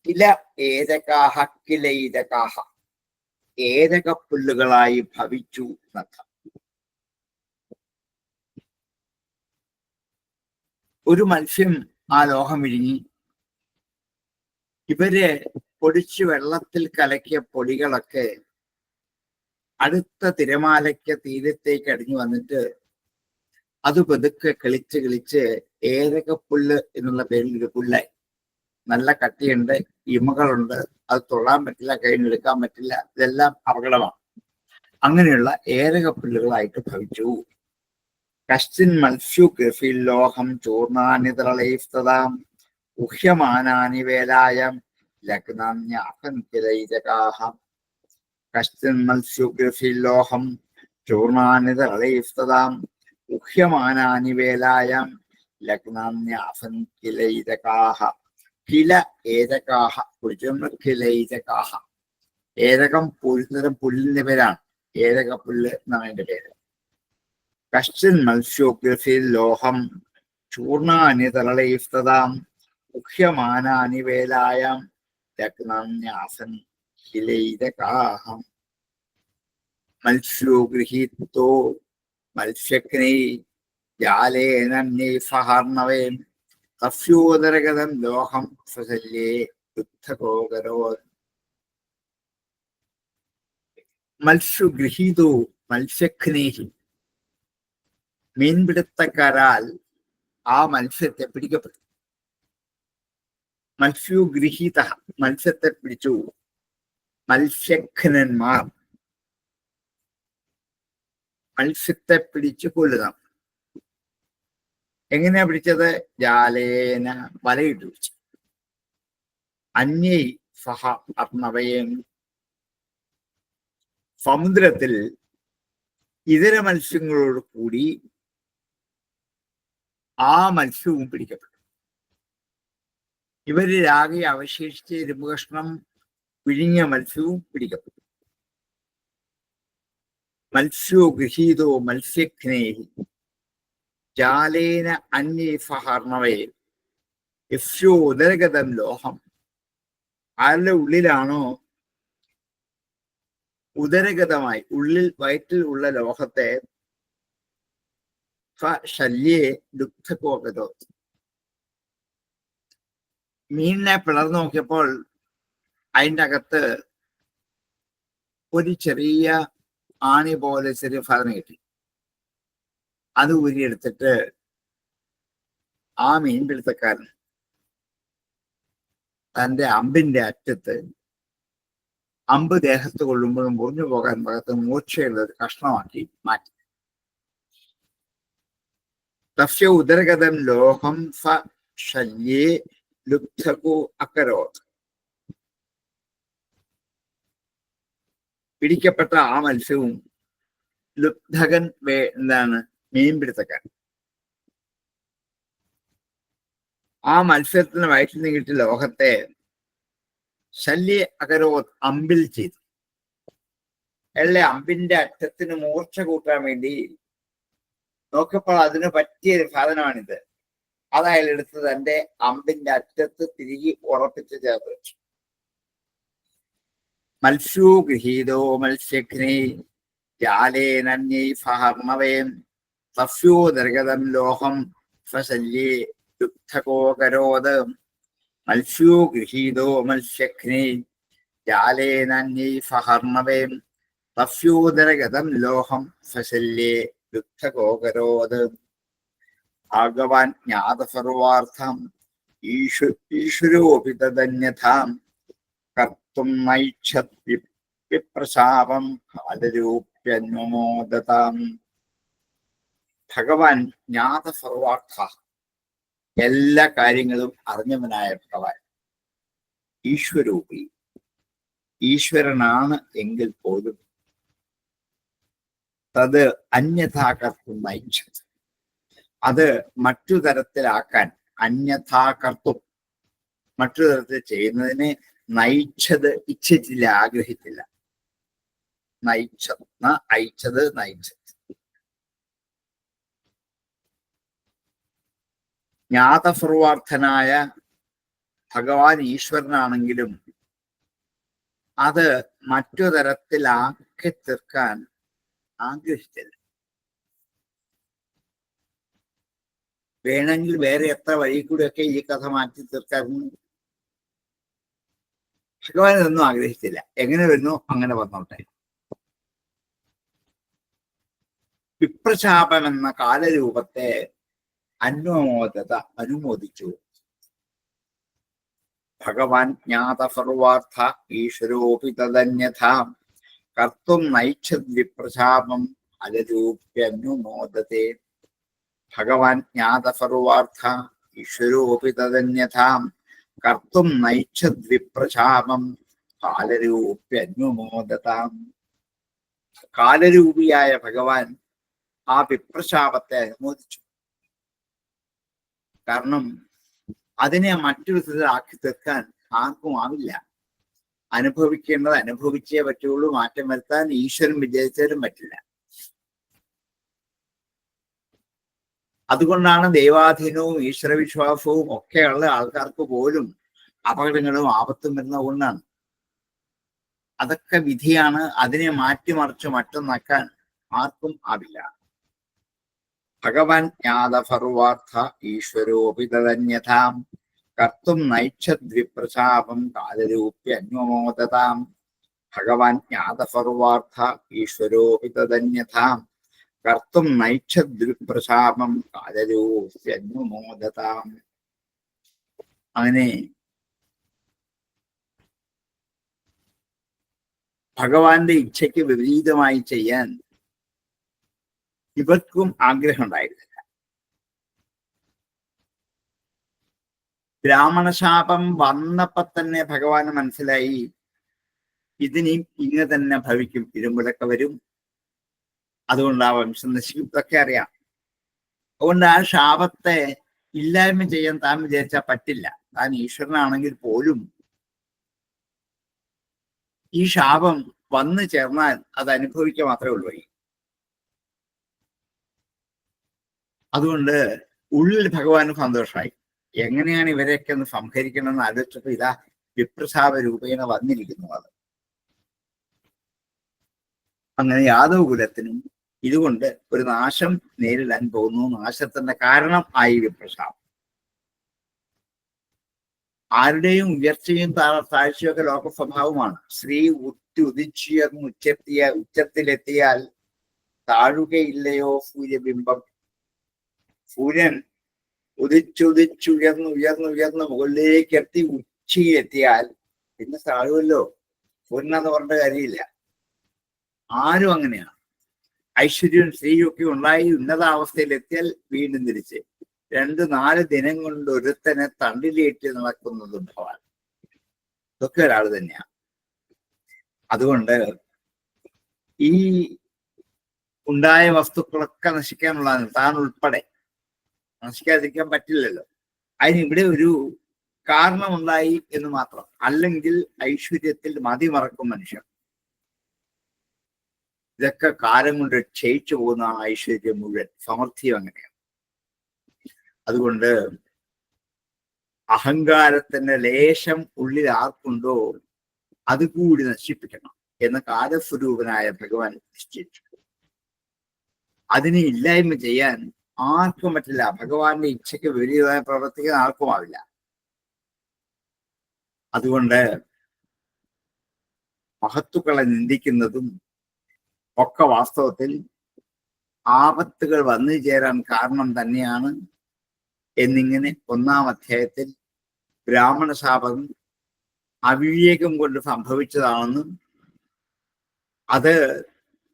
Speaker 1: കില ഏതകാഹ കിലൈതകാഹ ഏതകപ്പുല്ലുകളായി ഭവിച്ചു എന്നർത്ഥം. ഒരു മത്സ്യം ആ ലോഹം വിഴുങ്ങി. ഇവര് പൊടിച്ചു വെള്ളത്തിൽ കലക്കിയ പൊടികളൊക്കെ അടുത്ത തിരമാലയ്ക്ക് തീരത്തേക്ക് അടിഞ്ഞു വന്നിട്ട് അത് പതുക്കെ കിളിച്ച് ഏതകപ്പുല്ല് എന്നുള്ള പേരിൽ ഒരു പുല്ലായി. നല്ല കട്ടിയുണ്ട്, ഇമകളുണ്ട്, അത് തൊടാൻ പറ്റില്ല, കൈയിലെടുക്കാൻ പറ്റില്ല, ഇതെല്ലാം അപകടമാണ്. അങ്ങനെയുള്ള ഏതകപ്പുല്ലുകളായിട്ട് ഭവിച്ചു. കശ്ചിൻ മത്സ്യു ഗഫിൽ ലോഹം ചൂർണാനിതളൈസ്തദാം ഉഹ്യമാനാനി വേലായം ലഗ്നാന്യാസൻകിലൈതകാഹ. കശ്ചിൻ മത്സ്യു ഗഫിൽ ലോഹം ചൂർണാനിതളൈസ്തദാം ഉഹ്യമാനാനി വേലായം ലഗ്നാന്യാസൻകിലൈതകാഹ. കില ഏതകാഹ കിലൈതകാഹ. ഏതകം പുല്ലുതരം പുല്ലിന്റെ പേരാണ്. ഏതകപ്പുല്ല് എന്നാണ് അതിന്റെ പേര്. കശ്ചിൻ മത്സ്യോഗ്രഫിൽ ലോഹം ചൂർണാനി തരളൈസ്തദാം ഉഹ്യമാനാനി വേലായാം ലഗ്നാന്യാസൻ കിലൈതകാഹം. മത്സ്യോഗൃഹീതോ മത്സ്യഗ്നൈ ജാലേനന്യൈഫഹാർണവേ തസ്യോദരഗതം ലോഹം സ്വശല്യേ യുദ്ധകോകരോ. മത്സ്യഗൃഹീതോ മത്സ്യഘ്നേഹി മീൻപിടുത്തക്കാരാൽ ആ മത്സ്യത്തെ പിടിക്കപ്പെട്ടു. മത്സ്യോഗൃഹീത മത്സ്യത്തെ പിടിച്ചു. മത്സ്യഘ്നന്മാർ മത്സ്യത്തെ പിടിച്ചു കൊല്ലുക. എങ്ങനെയാ പിടിച്ചത്? ജാലേന വലയിട്ട് പിടിച്ചു. അന്യൈ സഹ അർണവയും സമുദ്രത്തിൽ ഇതര മത്സ്യങ്ങളോട് കൂടി ആ മത്സ്യവും പിടിക്കപ്പെട്ടു. ഇവര് രാഗി അവശേഷിച്ച ഇരുമ്പ് കഷ്ണം വിഴിഞ്ഞ മത്സ്യവും പിടിക്കപ്പെട്ടു. മത്സ്യോ ഗൃഹീതോ മത്സ്യഘ്നേഹി ജാലേന അന്യൈ സഹർണവയെ യസ്യോ ഉദരഗതം ലോഹം. ആരുടെ ഉള്ളിലാണോ ഉദരഗതമായി ഉള്ളിൽ വയറ്റിൽ ഉള്ള ലോഹത്തെ ശല്യേ ദുഃഖകോപതോ. മീനിനെ പിളർന്നു നോക്കിയപ്പോൾ അതിൻ്റെ അകത്ത് ഒരു ചെറിയ ആണി പോലെ ചെറിയ ഫലം കിട്ടി. അത് ഊരിയെടുത്തിട്ട് ആ മീൻപിടുത്തക്കാരൻ തന്റെ അമ്പിന്റെ അറ്റത്ത് അമ്പ് ദേഹത്ത് കൊള്ളുമ്പോഴും മുറിഞ്ഞു പോകാൻ ഭാഗത്ത് മൂർച്ചയുള്ള ഒരു കഷ്ണമാക്കി മാറ്റി. തസ്യ ഉദരഗതം ലോഹം സ ശല്യേ ലുബ്ധകോ അകരോത്. പിടിക്കപ്പെട്ട ആ മത്സ്യവും ലുബ്ധകൻ എന്താണ് മീൻപിടുത്തക്കാരൻ. ആ മത്സ്യത്തിന് വയറ്റിൽ നിന്ന് കിട്ടിയ ലോഹത്തെ ശല്യ അകരോത് അമ്പിൽ ചെയ്തു. അയാളുടെ അമ്പിന്റെ അറ്റത്തിന് മൂർച്ച കൂട്ടാൻ വേണ്ടി നോക്കിയപ്പോൾ അതിന് പറ്റിയൊരു സാധനമാണിത്. അത് അയാൾ എടുത്ത് തന്റെ അമ്പിന്റെ അറ്റത്ത് തിരികെ ഉറപ്പിച്ച് ചേർത്ത് വെച്ചു. മത്സ്യോ ഗൃഹീതോ മത്സ്യഘ്നേ ജാലേനന്യൈ ഫഹർണവേം തസ്യോ നിർഗതം ലോഹം സ്വശല്യേ യുദ്ധകോ കരോത്. മത്സ്യോ ഗൃഹീതോ മത്സ്യഘ്നേ ജാലേനന്യൈ ഫഹർണവേം തസ്യോദരഗതം ലോഹം സ്വശല്യേ യുദ്ധകോ കരോത്. ഭഗവാൻ ജ്ഞാതസർവാർത്ഥം ഈശ്വരോപി തദന്യഥാം കർത്തും നൈച്ഛത് വിപ്രശാപം കാലരൂപ്യന്വമോദതാം. ഭഗവാൻ ജ്ഞാതസർവാർത്ഥ, എല്ലാ കാര്യങ്ങളും അറിഞ്ഞവനായ ഭഗവാൻ ഈശ്വരൂപി, ഈശ്വരനാണ് എങ്കിൽ പോലും തത് അന്യഥാകർത്തും നയിച്ചത്, അത് മറ്റു തരത്തിലാക്കാൻ അന്യഥാകർത്തും മറ്റു തരത്തിൽ ചെയ്യുന്നതിനെ നയിച്ചത് ഇച്ഛിച്ചില്ല, ആഗ്രഹിച്ചില്ല. നയിച്ചത് അയച്ചത് നയിച്ചത്. ജ്ഞാതസർവാർത്ഥനായ ഭഗവാൻ ഈശ്വരനാണെങ്കിലും അത് മറ്റു തരത്തിലാക്കി തീർക്കാൻ ആഗ്രഹിച്ചില്ല. വേണമെങ്കിൽ വേറെ എത്ര വഴി കൂടെയൊക്കെ ഈ കഥ മാറ്റി തീർക്കായിരുന്നു. ഭഗവാൻ ഇതൊന്നും ആഗ്രഹിച്ചില്ല. എങ്ങനെ വരുന്നു അങ്ങനെ വന്നോട്ടെ. വിപ്രശാപം എന്ന കാലരൂപത്തെ അന്വമോദത അനുമോദിച്ചു. ഭഗവാൻ ജ്ഞാതസർവാർത്ഥ ഈശ്വരോപി തദന്യഥാ കർത്തും നൈച്ഛദ് വിപ്രശാപം അലരൂപ്യനുമോദത്തെ. ഭഗവാൻ ജ്ഞാതസർവാർത്ഥ ഈശ്വരോപി തദന്യഥാ കർത്തും നൈച്ഛദ് വിപ്രശാപം കാലരൂപ്യനുമോദതാം. കാലരൂപിയായ ഭഗവാൻ ആ വിപ്രശാപത്തെ അനുമോദിച്ചു. കാരണം അതിനെ മറ്റൊരു തരത്തിലാക്കി തീർക്കാൻ ആർക്കും ആവില്ല. അനുഭവിക്കേണ്ടത് അനുഭവിച്ചേ പറ്റുള്ളൂ. മാറ്റം വരുത്താൻ ഈശ്വരൻ വിജയിച്ചാലും പറ്റില്ല. അതുകൊണ്ടാണ് ദൈവാധീനവും ഈശ്വരവിശ്വാസവും ഒക്കെയുള്ള ആൾക്കാർക്ക് പോലും അപകടങ്ങളും ആപത്തും വരുന്നത് കൊണ്ടാണ്. അതൊക്കെ വിധിയാണ്. അതിനെ മാറ്റിമറിച്ച് മറ്റൊന്നാക്കാൻ ആർക്കും ആവില്ല. ഭഗവാൻ ജ്ഞാതസർവാർത്ഥ ഈശ്വരോപി തദന്യഥാം കർത്തും നൈച്ഛദ് വിപ്രശാപം കാലരൂപ്യന്വമോദതാം. ഭഗവാൻ ജ്ഞാതസർവാർത്ഥ ഈശ്വരോപി തദന്യഥാം കർത്തും നൈച്ഛദ് വിപ്രശാപം കാലരൂപ്യന്വമോദതാം. അങ്ങനെ ഭഗവാന്റെ ഇച്ഛയ്ക്ക് വിപരീതമായി ചെയ്യാൻ ഇവർക്കും ആഗ്രഹം ഉണ്ടായിരുന്നില്ല. ബ്രാഹ്മണശാപം വന്നപ്പോ തന്നെ ഭഗവാന് മനസ്സിലായി ഇതിനെയും ഇങ്ങനെ തന്നെ ഭവിക്കും, ഇരുമ്പുലൊക്കെ വരും, അതുകൊണ്ട് ആ വംശം നശിക്കും, ഇതൊക്കെ അറിയാം. അതുകൊണ്ട് ആ ശാപത്തെ ഇല്ലായ്മ ചെയ്യാൻ താൻ വിചാരിച്ചാൽ പറ്റില്ല. താൻ ഈശ്വരനാണെങ്കിൽ പോലും ഈ ശാപം വന്നു ചേർന്നാൽ അത് അനുഭവിക്കുക മാത്രമേ ഉള്ളൂ. അതുകൊണ്ട് ഉള്ളിൽ ഭഗവാന് സന്തോഷമായി. എങ്ങനെയാണ് ഇവരെയൊക്കെ ഒന്ന് സംഹരിക്കണമെന്ന് ആലോചിച്ചപ്പോ ഇതാ വിപ്രശാപ രൂപേണ വന്നിരിക്കുന്നു. അത് അങ്ങനെ യാദവ കുലത്തിനും ഇതുകൊണ്ട് ഒരു നാശം നേരിടാൻ പോകുന്നു. നാശത്തിന്റെ കാരണം ആയി വിപ്രശാപം. ആരുടെയും ഉയർച്ചയും താഴ്ചയും ഒക്കെ ലോക സ്വഭാവമാണ്. സ്ത്രീ ഉദിച്ചുയർന്ന് ഉച്ചത്തിലെത്തിയാൽ താഴുകയില്ലയോ സൂര്യബിംബം. സൂര്യൻ ഉദിച്ചുയർന്ന് മുകളിലേക്ക് എത്തി ഉച്ചയിലെത്തിയാൽ പിന്നെ സാഴുമല്ലോ, പൊന്നെന്ന് പറഞ്ഞ കാര്യമില്ല. ആരും അങ്ങനെയാണ്. ഐശ്വര്യവും സ്ത്രീയൊക്കെ ഉണ്ടായി ഉന്നതാവസ്ഥയിലെത്തിയാൽ വീണ്ടും തിരിച്ച് 2-4 ദിനം കൊണ്ട് ഒരുത്തനെ തണ്ടിലേറ്റ് നടക്കുന്നത് ഭവാൻ. ഇതൊക്കെ ഒരാൾ തന്നെയാണ്. അതുകൊണ്ട് ഈ ഉണ്ടായ വസ്തുക്കളൊക്കെ നശിക്കാനുള്ളതാണ്, താൻ ഉൾപ്പെടെ. നശിക്കാതിരിക്കാൻ പറ്റില്ലല്ലോ. അതിനിവിടെ ഒരു കാരണമുണ്ടായി എന്ന് മാത്രം. അല്ലെങ്കിൽ ഐശ്വര്യത്തിൽ മതിമറക്കും മനുഷ്യൻ. ഇതൊക്കെ കാലം കൊണ്ട് ക്ഷയിച്ചു പോകുന്ന ഐശ്വര്യം മുഴുവൻ, സമൃദ്ധിയും അങ്ങനെയാണ്. അതുകൊണ്ട് അഹങ്കാരത്തിന്റെ ലേശം ഉള്ളിൽ ആർക്കുണ്ടോ അതുകൂടി നശിപ്പിക്കണം എന്ന് കാലസ്വരൂപനായ ഭഗവാൻ നിശ്ചയിച്ചു. അതിനെ ഇല്ലായ്മ ചെയ്യാൻ ആർക്കും പറ്റില്ല. ഭഗവാന്റെ ഇച്ഛയ്ക്ക് വിപരീതമായി പ്രവർത്തിക്കാൻ ആർക്കും ആവില്ല. അതുകൊണ്ട് മഹത്തുക്കളെ നിന്ദിക്കുന്നതും ഒക്കെ വാസ്തവത്തിൽ ആപത്തുകൾ വന്നു ചേരാൻ കാരണം തന്നെയാണ് എന്നിങ്ങനെ 1-ാം അധ്യായത്തിൽ ബ്രാഹ്മണ ശാപം അവിവേകം കൊണ്ട് സംഭവിച്ചതാണെന്നും അത്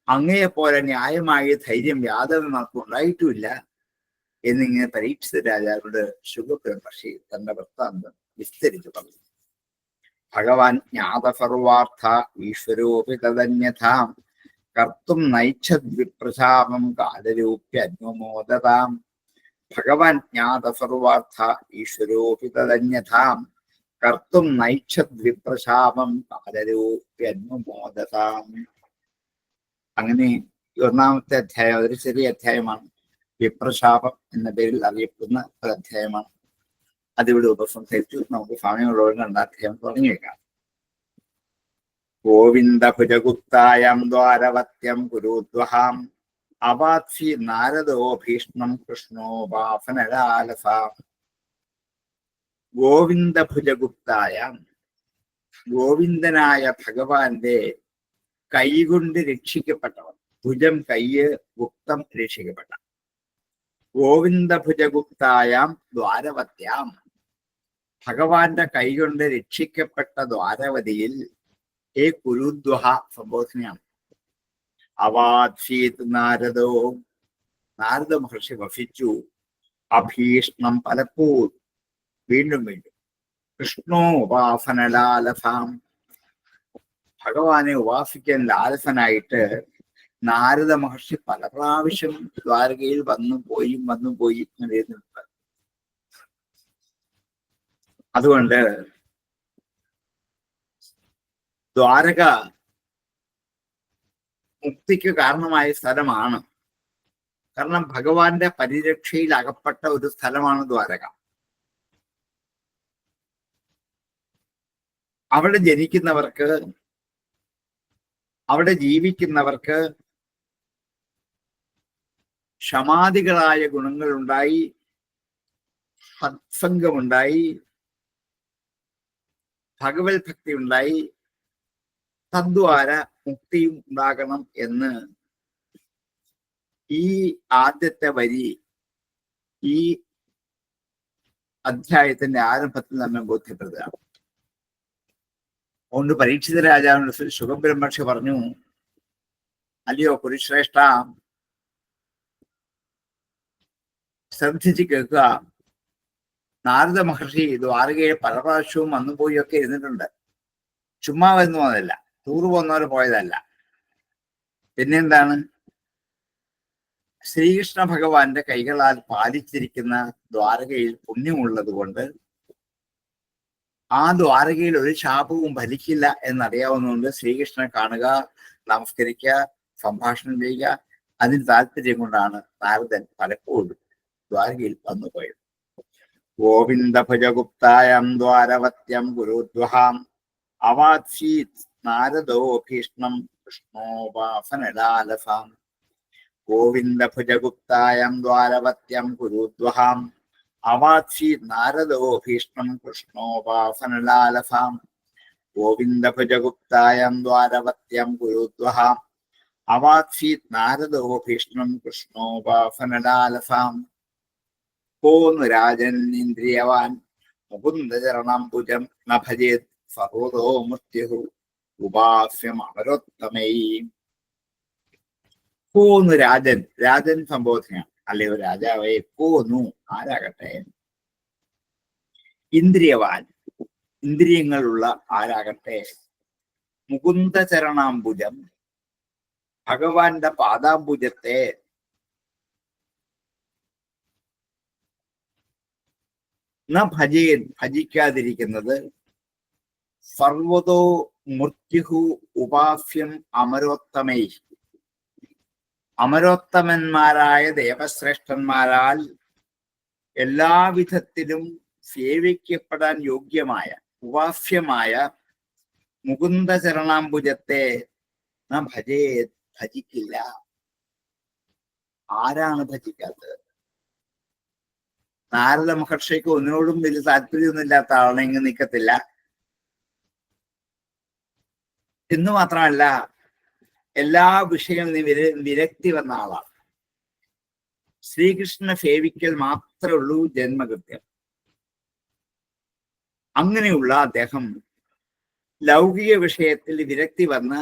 Speaker 1: അങ്ങയെപ്പോലെ ന്യായമായ ധൈര്യം യാതൊരുമാർക്കും ഉണ്ടായിട്ടുമില്ല എന്നിങ്ങനെ പരീക്ഷിത രാജാവിനോട് ശുഗബ്രഹ്മർഷി തന്റെ വൃത്താന്തം വിസ്തരിച്ചു പറഞ്ഞു. ഭഗവാൻ ജ്ഞാതസർവാർത്ഥ ഈശ്വരോപി തദന്യഥാം കർത്തും നൈച്ഛദ്വിപ്രശാപം കാലരൂപ്യന്വമോദതാം. ഭഗവാൻ ജ്ഞാതസർവാർത്ഥ ഈശ്വരോപി തദന്യഥാം കർത്തും നൈച്ഛദ്വിപ്രശാപം കാലരൂപ്യന്വമോദതാം. അങ്ങനെ 1-ാമത്തെ അധ്യായം ഒരു ചെറിയ അധ്യായമാണ്. വിപ്രശാപം എന്ന പേരിൽ അറിയപ്പെടുന്ന ഒരു അധ്യായമാണ്. അതിവിടെ ഉപസംഹരിച്ചു. നമുക്ക് സമയമുള്ളവരും 2-ാം അധ്യായം തുടങ്ങി വെക്കാം. ഗോവിന്ദ ഭുജഗുപ്തായം ദ്വാരവത്യം കുരുദ്വഹാം അവാത്സി നാരദോ ഭീഷ്ണം കൃഷ്ണോപാസനലാലസാം. ഗോവിന്ദ ഭുജഗുപ്തായം, ഗോവിന്ദനായ ഭഗവാന്റെ കൈകൊണ്ട് രക്ഷിക്കപ്പെട്ടവർ. ഭുജം കയ്യ്, ഗുപ്തം രക്ഷിക്കപ്പെട്ട. ഗോവിന്ദ ഭുജഗുപ്തായാം ദ്വാരവത്യാം, ഭഗവാന്റെ കൈകൊണ്ട് രക്ഷിക്കപ്പെട്ട ദ്വാരവതിയിൽ ഏ കുരുദ്വഹ സംബോധനയാണ്. അവാത്സീത് നാരദോ, നാരദ മഹർഷി വസിച്ചു. അഭീഷ്ണം പലപ്പോഴും, വീണ്ടും വീണ്ടും. കൃഷ്ണോ ഉപാസനലാലസാം, ഭഗവാനെ ഉപാസിക്കാൻ ലാലസനായിട്ട് നാരദ മഹർഷി പല പ്രാവശ്യം ദ്വാരകയിൽ വന്നു പോയി ഇരുന്നിട്ടുണ്ട്. അതുകൊണ്ട് ദ്വാരക മുക്തിക്ക് കാരണമായ സ്ഥലമാണ്. കാരണം ഭഗവാന്റെ പരിരക്ഷയിൽ അകപ്പെട്ട ഒരു സ്ഥലമാണ് ദ്വാരക. അവിടെ ജനിക്കുന്നവർക്ക്, അവിടെ ജീവിക്കുന്നവർക്ക് ക്ഷമാദികളായ ഗുണങ്ങളുണ്ടായി, സത്സംഗമുണ്ടായി, ഭഗവത് ഭക്തി ഉണ്ടായി, തദ്വാര മുക്തിയും ഉണ്ടാകണം എന്ന് ഈ ആദ്യത്തെ വരി ഈ അധ്യായത്തിന്റെ ആരംഭത്തിൽ നമ്മെ ബോധ്യപ്പെടുക. അതുകൊണ്ട് പരീക്ഷിത രാജാവിനോട് ശുഗബ്രഹ്മർഷി പറഞ്ഞു, അല്ലയോ കുരുശ്രേഷ്ഠ, ശ്രദ്ധിച്ച് കേൾക്കുക. നാരദ മഹർഷി ദ്വാരകയിൽ പല പ്രാവശ്യവും വന്നുപോയി ഒക്കെ ഇരുന്നിട്ടുണ്ട്. ചുമ്മാ വന്നു പോയതല്ല, ടൂറ് പോകുന്നവർ പോയതല്ല. പിന്നെന്താണ്? ശ്രീകൃഷ്ണ ഭഗവാന്റെ കൈകളാൽ പാലിച്ചിരിക്കുന്ന ദ്വാരകയിൽ പുണ്യമുള്ളത് കൊണ്ട് ആ ദ്വാരകയിൽ ഒരു ശാപവും ഫലിക്കില്ല എന്നറിയാവുന്നതുകൊണ്ട് ശ്രീകൃഷ്ണനെ കാണുക, നമസ്കരിക്കുക, സംഭാഷണം ചെയ്യുക, അതിന് താല്പര്യം കൊണ്ടാണ് നാരദൻ പലപ്പോഴും ദ്വാരകയിൽ വന്നുപോയത്. ഗോവിന്ദ ഭുജഗുപ്തായം ദ്വാരവത്യം ഗുരുദ്വഹാം അവാത്സീത് നാരദോ ഭീഷ്ണം കൃഷ്ണോപാസനലാലസാം. ഗോവിന്ദ ഭുജഗുപ്തായം ദ്വാരവത്യം ഗുരുദ്വഹാം അവാത്സീത് നാരദോ ഭീഷ്ണം കൃഷ്ണോപാസനലാലസാം. ഗോവിന്ദ ഭുജഗുപ്തായം ദ്വാരവത്യം ഗുരുദ്വഹാം അവാത്സീത് നാരദോ ഭീഷ്ണം കൃഷ്ണോപാസനലാലസാം. പോന്നു രാജൻ ഇന്ദ്രിയവാൻ മുകുന്ദചരണാംബുജം ന ഭജേത് സർവതോ മൃത്യു ഉപാസ്യം അമരോത്തമൈ. പോന്നു രാജൻ, രാജൻ സംബോധനയാണ്, അല്ലയോ രാജാവേ പോന്നു ആരാകട്ടെ. ഇന്ദ്രിയവാൻ, ഇന്ദ്രിയങ്ങളുള്ള ആരാകട്ടെ. മുകുന്ദചരണാംബുജം, ഭഗവാന്റെ പാദാംബുജത്തെ ന ഭജേൻ, ഭജിക്കാതിരിക്കുന്നത്. സർവതോ മൃത്യു ഉപാസ്യം അമരോത്തമൈ, അമരോത്തമന്മാരായ ദേവശ്രേഷ്ഠന്മാരാൽ എല്ലാവിധത്തിലും സേവിക്കപ്പെടാൻ യോഗ്യമായ ഉപാസ്യമായ മുകുന്ദചരണാംബുജത്തെ ന ഭജേ, ഭജിക്കില്ല. ആരാണ് ഭജിക്കാത്തത്? നാരദ മഹർഷിക്ക് ഒന്നിനോടും വലിയ താല്പര്യമൊന്നുമില്ലാത്ത ആളാണെങ്കിൽ നിൽക്കത്തില്ല എന്ന് മാത്രമല്ല, എല്ലാ വിഷയങ്ങളും വിരക്തി വന്ന ആളാണ്. ശ്രീകൃഷ്ണനെ സേവിക്കൽ മാത്രമേ ഉള്ളൂ ജന്മകൃത്യം. അങ്ങനെയുള്ള അദ്ദേഹം ലൗകിക വിഷയത്തിൽ വിരക്തി വന്ന്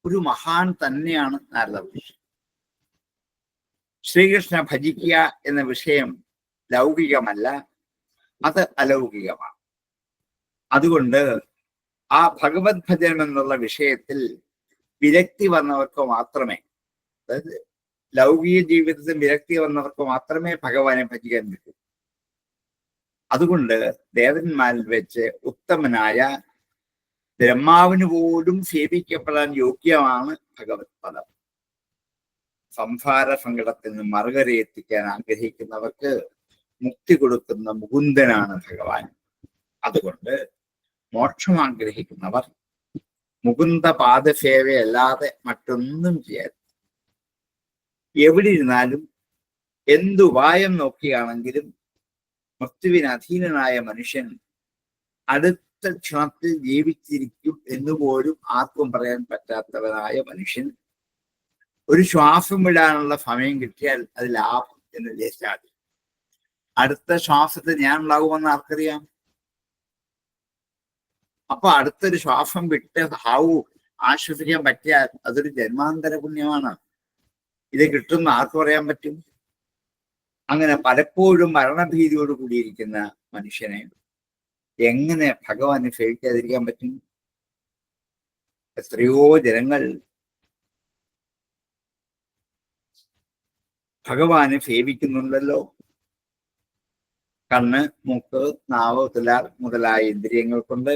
Speaker 1: ഒരു മഹാൻ തന്നെയാണ് നാരദ മഹർഷി. ശ്രീകൃഷ്ണ ഭജിക്കുക എന്ന വിഷയം ലൗകികമല്ല, അത് അലൗകികമാണ്. അതുകൊണ്ട് ആ ഭഗവത് ഭജനം എന്നുള്ള വിഷയത്തിൽ വിരക്തി വന്നവർക്ക് മാത്രമേ, അതായത് ലൗകിക ജീവിതത്തിൽ വിരക്തി വന്നവർക്ക് മാത്രമേ ഭഗവാനെ ഭജിക്കാൻ പറ്റൂ. അതുകൊണ്ട് ദേവന്മാരിൽ വെച്ച് ഉത്തമനായ ബ്രഹ്മാവിന് പോലും സേവിക്കപ്പെടാൻ യോഗ്യമാണ് ഭഗവത് പദം. സംസാര സങ്കടത്തിൽ നിന്ന് മറുകരയെത്തിക്കാൻ ആഗ്രഹിക്കുന്നവർക്ക് മുക്തി കൊടുക്കുന്ന മുകുന്ദനാണ് ഭഗവാൻ. അതുകൊണ്ട് മോക്ഷം ആഗ്രഹിക്കുന്നവർ മുകുന്ദ പാദസേവയല്ലാതെ മറ്റൊന്നും ചെയ്യാൻ, എവിടെ ഇരുന്നാലും എന്തുപായം നോക്കിയാണെങ്കിലും മൃത്യുവിന് അധീനനായ മനുഷ്യൻ അടുത്ത ക്ഷണത്തിൽ ജീവിച്ചിരിക്കും എന്നുപോലും ആർക്കും പറയാൻ പറ്റാത്തവനായ മനുഷ്യൻ ഒരു ശ്വാസം വിടാനുള്ള സമയം കിട്ടിയാൽ അത് ലാഭം എന്ന് വിചാരിച്ചാൽ അടുത്ത ശ്വാസത്തിൽ ഞാൻ ഉണ്ടാകുമെന്ന് ആർക്കറിയാം? അപ്പൊ അടുത്തൊരു ശ്വാസം വിട്ട് ആശ്വസിക്കാൻ പറ്റിയാൽ അതൊരു ജന്മാന്തര പുണ്യമാണ്. ഇത് കിട്ടുന്ന ആർക്ക് പറയാൻ പറ്റും? അങ്ങനെ പലപ്പോഴും മരണഭീതിയോട് കൂടിയിരിക്കുന്ന മനുഷ്യനെ എങ്ങനെ ഭഗവാനെ സേവിക്കാതിരിക്കാൻ പറ്റും? എത്രയോ ജനങ്ങൾ ഭഗവാനെ സേവിക്കുന്നുണ്ടല്ലോ. കണ്ണ്, മൂക്ക്, നാവ്, തുലാർ മുതലായ ഇന്ദ്രിയങ്ങൾ കൊണ്ട്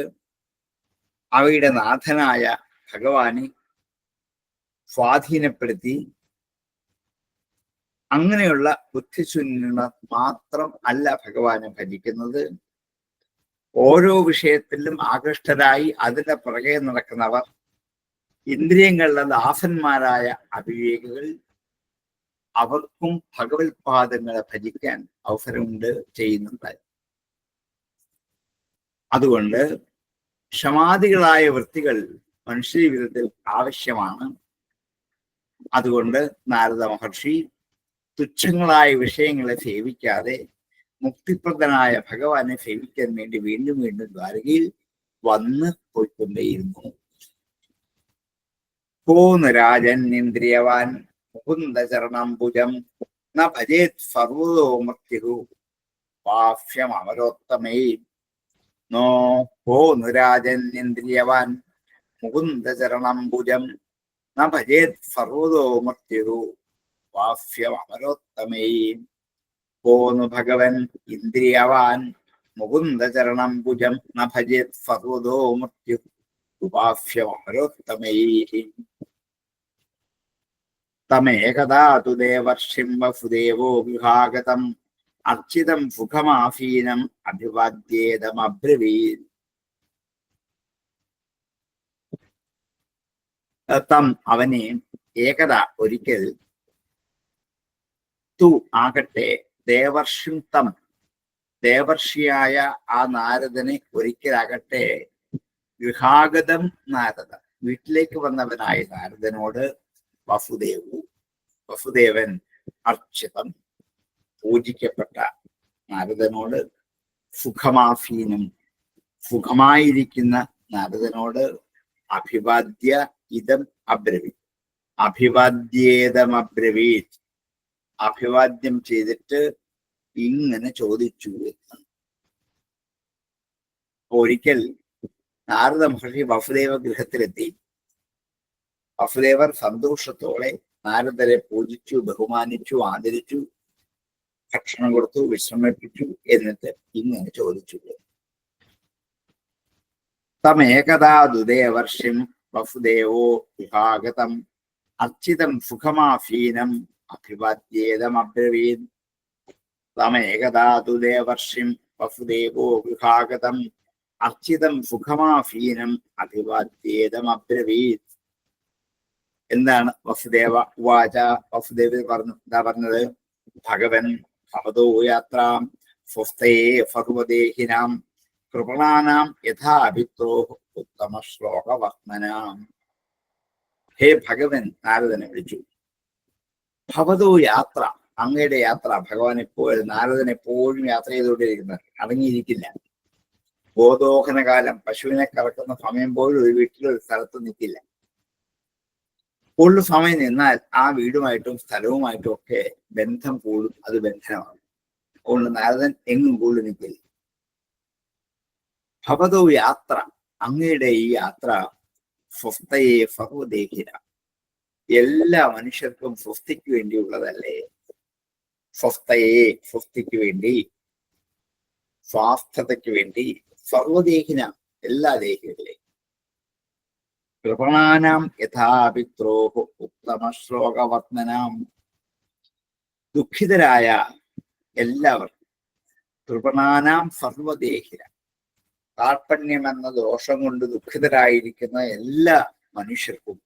Speaker 1: അവയുടെ നാഥനായ ഭഗവാനെ സ്വാധീനപ്പെടുത്തി അങ്ങനെയുള്ള ബുദ്ധിശൂന്യന്മാർ മാത്രം അല്ല ഭഗവാനെ ഭജിക്കുന്നത്. ഓരോ വിഷയത്തിലും ആകൃഷ്ടരായി അതിന്റെ പുറകെ നടക്കുന്നവർ, ഇന്ദ്രിയങ്ങളുടെ ദാസന്മാരായ അവിവേകികൾ, അവർക്കും ഭഗവത് പാദങ്ങളെ ഭജിക്കാൻ അവസരമുണ്ട്, ചെയ്യുന്നുണ്ട്. അതുകൊണ്ട് ക്ഷമാദികളായ വൃത്തികൾ മനുഷ്യ ജീവിതത്തിൽ ആവശ്യമാണ്. അതുകൊണ്ട് നാരദ മഹർഷി തുച്ഛങ്ങളായ വിഷയങ്ങളെ സേവിക്കാതെ മുക്തിപ്രദനായ ഭഗവാനെ സേവിക്കാൻ വേണ്ടി വീണ്ടും വീണ്ടും ദ്വാരകയിൽ വന്ന് പോയിക്കൊണ്ടേയിരുന്നു. പോന്നു രാജൻ ഇന്ദ്രിയവാൻ മുകുന്ദചരണാംബുജം ന ഭജേത് സർവതോ മൃത്യു പാഫ്യം അമരോത്തമേ. നോ പോന്നു രാജൻ ഇന്ദ്രിയവാൻ മുകുന്ദചരണാംബുജം ന ഭജേത് സർവതോ മൃത്യു പാഫ്യം അമരോത്തമേ. പോന്നു ഭഗവൻ ഇന്ദ്രിയവാൻ മുകുന്ദചരണാംബുജം ന ഭജേത് സർവതോ മൃത്യു ഉപാഫ്യം അമരോത്തമേ. തമേകദാ തു ദേവർഷിം വസുദേവോ ഗൃഹാഗതം അർച്ചിതം സുഖമാസീനം അഭിവാദ്യേതമബ്രവീത്. തം അവനെ, ഏകദ ഒരിക്കൽ, തു ആകട്ടെ, ദേവർഷിം തം ദേവർഷിയായ ആ നാരദനെ ഒരിക്കലാകട്ടെ, ഗൃഹാഗതം നാരദ വീട്ടിലേക്ക് വന്നവനായ നാരദനോട് വസുദേവൻ അർച്ചിതം പൂജിക്കപ്പെട്ട നാരദനോട് സുഖമാഫീനും സുഖമായിരിക്കുന്ന നാരദനോട് അഭിവാദ്യ ഇതം അബ്രവീത്, അഭിവാദ്യേതമബ്രവീത്, അഭിവാദ്യം ചെയ്തിട്ട് ഇങ്ങനെ ചോദിച്ചു എന്ന്. ഒരിക്കൽ നാരദ മഹർഷി വസുദേവ ഗൃഹത്തിലെത്തി. വസുദേവർ സന്തോഷത്തോടെ നാരദരെ പൂജിച്ചു, ബഹുമാനിച്ചു, ആദരിച്ചു, ഭക്ഷണം കൊടുത്തു, വിശ്രമിപ്പിച്ചു. എന്നിട്ട് ഇങ്ങനെ ചോദിച്ചു: തമേകദാ ദുദേവർഷിം വസുദേവോ വിഭാഗതം അർച്ചിതം സുഖമാഫീനം അഭിവാദ്യേതമബ്രവീത്. തമേകദാ ദുദേവർഷിം വസുദേവോ വിഭാഗതം അർച്ചിതം സുഖമാഫീനം അഭിവാദ്യേതമബ്രവീത്. എന്താണ് വസുദേവ ഉവാച? വസുദേവ എന്താ പറഞ്ഞത്? ഭഗവൻ ഭവതോ യാത്രാം സ്വസ്ഥയേ ഫർവദേഹിനാം കൃപണാനാം യഥാഭിത്രോ ഉത്തമ ശ്ലോകവർണ്ണനാം. ഹേ ഭഗവൻ, നാരദനെ വിളിച്ചു. ഭവതോ യാത്ര, അങ്ങയുടെ യാത്ര. ഭഗവാൻ എപ്പോഴും, നാരദൻ എപ്പോഴും യാത്ര ചെയ്തുകൊണ്ടിരിക്കുന്നത്, അടങ്ങിയിരിക്കില്ല. ഗോദോഹന കാലം, പശുവിനെ കറക്കുന്ന സമയം പോലും ഒരു വീട്ടിലൊരു സ്ഥലത്ത് നിൽക്കില്ല. കൂടുതൽ സമയം നിന്നാൽ ആ വീടുമായിട്ടും സ്ഥലവുമായിട്ടും ഒക്കെ ബന്ധം കൂടും, അത് ബന്ധനമാണ്. അതുകൊണ്ട് നാരദൻ എങ്ങും കൂടുതൽ നിൽക്കില്ല. ഭവതോ യാത്ര, അങ്ങയുടെ ഈ യാത്ര സ്വസ്ഥയെ സർവദേഹിന, എല്ലാ മനുഷ്യർക്കും സ്വസ്ഥയ്ക്ക് വേണ്ടിയുള്ളതല്ലേ? സ്വസ്ഥയെ, സ്വസ്ഥയ്ക്ക് വേണ്ടി, സ്വാസ്ഥതയ്ക്ക് വേണ്ടി, സർവദേഹിന, എല്ലാ ദേഹികളെ. കൃപണാനാം യഥാപിത്രോഹു ഉത്തമ ശ്ലോകവർണ്ണനാം, ദുഃഖിതരായ എല്ലാവർക്കും, കൃപണാനാം സർവദേഹിന, കാർപ്പണ്യം എന്ന ദോഷം കൊണ്ട് ദുഃഖിതരായിരിക്കുന്ന എല്ലാ മനുഷ്യർക്കും,